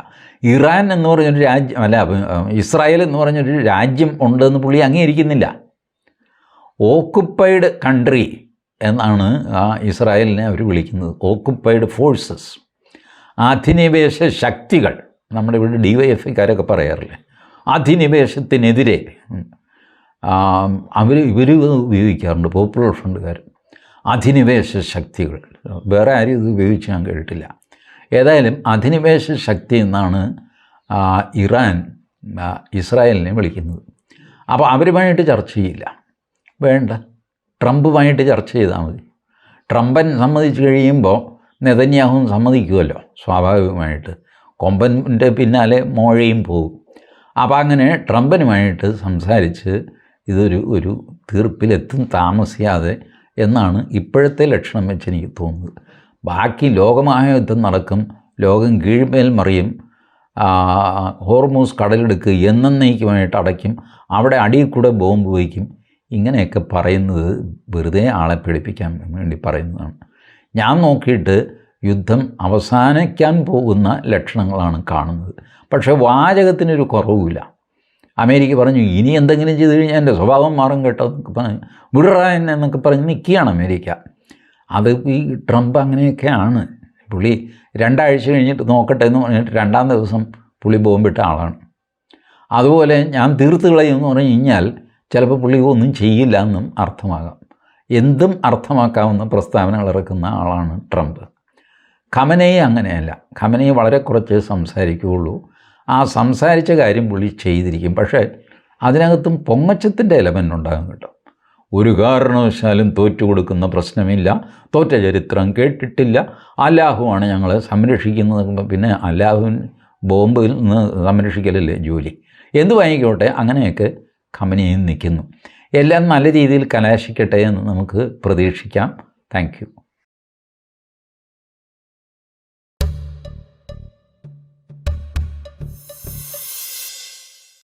ഇറാൻ എന്ന് പറഞ്ഞൊരു രാജ്യം, അല്ല ഇസ്രായേൽ എന്ന് പറഞ്ഞൊരു രാജ്യം ഉണ്ടെന്ന് പുള്ളി അംഗീകരിക്കുന്നില്ല. ഓക്കുപ്പൈഡ് കൺട്രി എന്നാണ് ഇസ്രായേലിനെ അവർ വിളിക്കുന്നത്. ഓക്കുപ്പൈഡ് ഫോഴ്സസ്, അധിനിവേശ ശക്തികൾ. നമ്മുടെ ഇവിടെ DYFIക്കാരൊക്കെ പറയാറില്ലേ, അധിനിവേശത്തിനെതിരെ ഇവർ ഉപയോഗിക്കാറുണ്ട്, പോപ്പുലർ ഫ്രണ്ടുകാർ. അധിനിവേശ ശക്തികൾ, വേറെ ആരും ഇത് ഉപയോഗിച്ച് ഞാൻ കേട്ടിട്ടില്ല. ഏതായാലും അധിനിവേശ ശക്തി എന്നാണ് ഇറാൻ ഇസ്രായേലിനെ വിളിക്കുന്നത്. അപ്പോൾ അവരുമായിട്ട് ചർച്ച ചെയ്യില്ല, വേണ്ട, ട്രംപുമായിട്ട് ചർച്ച ചെയ്താൽ മതി. ട്രംപൻ സമ്മതിച്ചു കഴിയുമ്പോൾ നെതന്യാഹുവും സമ്മതിക്കുമല്ലോ സ്വാഭാവികമായിട്ട്. കൊമ്പൻ്റെ പിന്നാലെ മോഴയും പോകും. അപ്പോൾ അങ്ങനെ ട്രംപനുമായിട്ട് സംസാരിച്ച് ഇതൊരു തീർപ്പിലെത്തും താമസിയാതെ എന്നാണ് ഇപ്പോഴത്തെ ലക്ഷണം വെച്ച് എനിക്ക് തോന്നുന്നത്. ബാക്കി ലോകമഹായുദ്ധം നടക്കും, ലോകം കീഴ്മേൽ മറിയും, ഹോർമൂസ് കടലെടുക്ക് എന്നേക്കുമായിട്ട് അടയ്ക്കും, അവിടെ അടിയിൽ കൂടെ ബോംബ് വയ്ക്കും, ഇങ്ങനെയൊക്കെ പറയുന്നത് വെറുതെ ആളെ പേടിപ്പിക്കാൻ വേണ്ടി പറയുന്നതാണ്. ഞാൻ നോക്കിയിട്ട് യുദ്ധം അവസാനിക്കാൻ പോകുന്ന ലക്ഷണങ്ങളാണ് കാണുന്നത്. പക്ഷേ വാചകത്തിനൊരു കുറവുമില്ല. അമേരിക്ക പറഞ്ഞു ഇനി എന്തെങ്കിലും ചെയ്ത് കഴിഞ്ഞാൽ എൻ്റെ സ്വഭാവം മാറും കേട്ടോ എന്നൊക്കെ പറഞ്ഞ് വിടറാൻ എന്നൊക്കെ പറഞ്ഞ് നിൽക്കുകയാണ് അമേരിക്ക. അത് ഈ ട്രംപ് അങ്ങനെയൊക്കെയാണ്. പുള്ളി 2 ആഴ്ച കഴിഞ്ഞിട്ട് നോക്കട്ടെ എന്ന് പറഞ്ഞിട്ട് 2-ാം ദിവസം പുള്ളി ബോംബിട്ട ആളാണ്. അതുപോലെ ഞാൻ തീർത്ത് കളയുമെന്ന് പറഞ്ഞു കഴിഞ്ഞാൽ ചിലപ്പോൾ പുള്ളി ഒന്നും ചെയ്യില്ല എന്നും അർത്ഥമാകാം. എന്തും അർത്ഥമാക്കാവുന്ന പ്രസ്താവനകൾ ഇറക്കുന്ന ആളാണ് ട്രംപ്. ഖമനൈ അങ്ങനെയല്ല. ഖമനൈ വളരെ കുറച്ചേ സംസാരിക്കുകയുള്ളൂ. ആ സംസാരിച്ച കാര്യം പുള്ളി ചെയ്തിരിക്കും. പക്ഷേ അതിനകത്തും പൊങ്ങച്ചത്തിൻ്റെ എലമെൻ്റ് ഉണ്ടാകും കേട്ടോ. ഒരു കാരണവശാലും തോറ്റു കൊടുക്കുന്ന പ്രശ്നമില്ല, തോറ്റ ചരിത്രം കേട്ടിട്ടില്ല, അല്ലാഹുവാണ് ഞങ്ങളെ സംരക്ഷിക്കുന്നത്. പിന്നെ അല്ലാഹുവിൻ ബോംബിൽ നിന്ന് സംരക്ഷിക്കലല്ലേ ജോലി. എന്തു വാങ്ങിക്കോട്ടെ, അങ്ങനെയൊക്കെ ഖമനൈയും നിൽക്കുന്നു. എല്ലാം നല്ല രീതിയിൽ കലാശിക്കട്ടെ എന്ന് നമുക്ക് പ്രതീക്ഷിക്കാം. Thank you.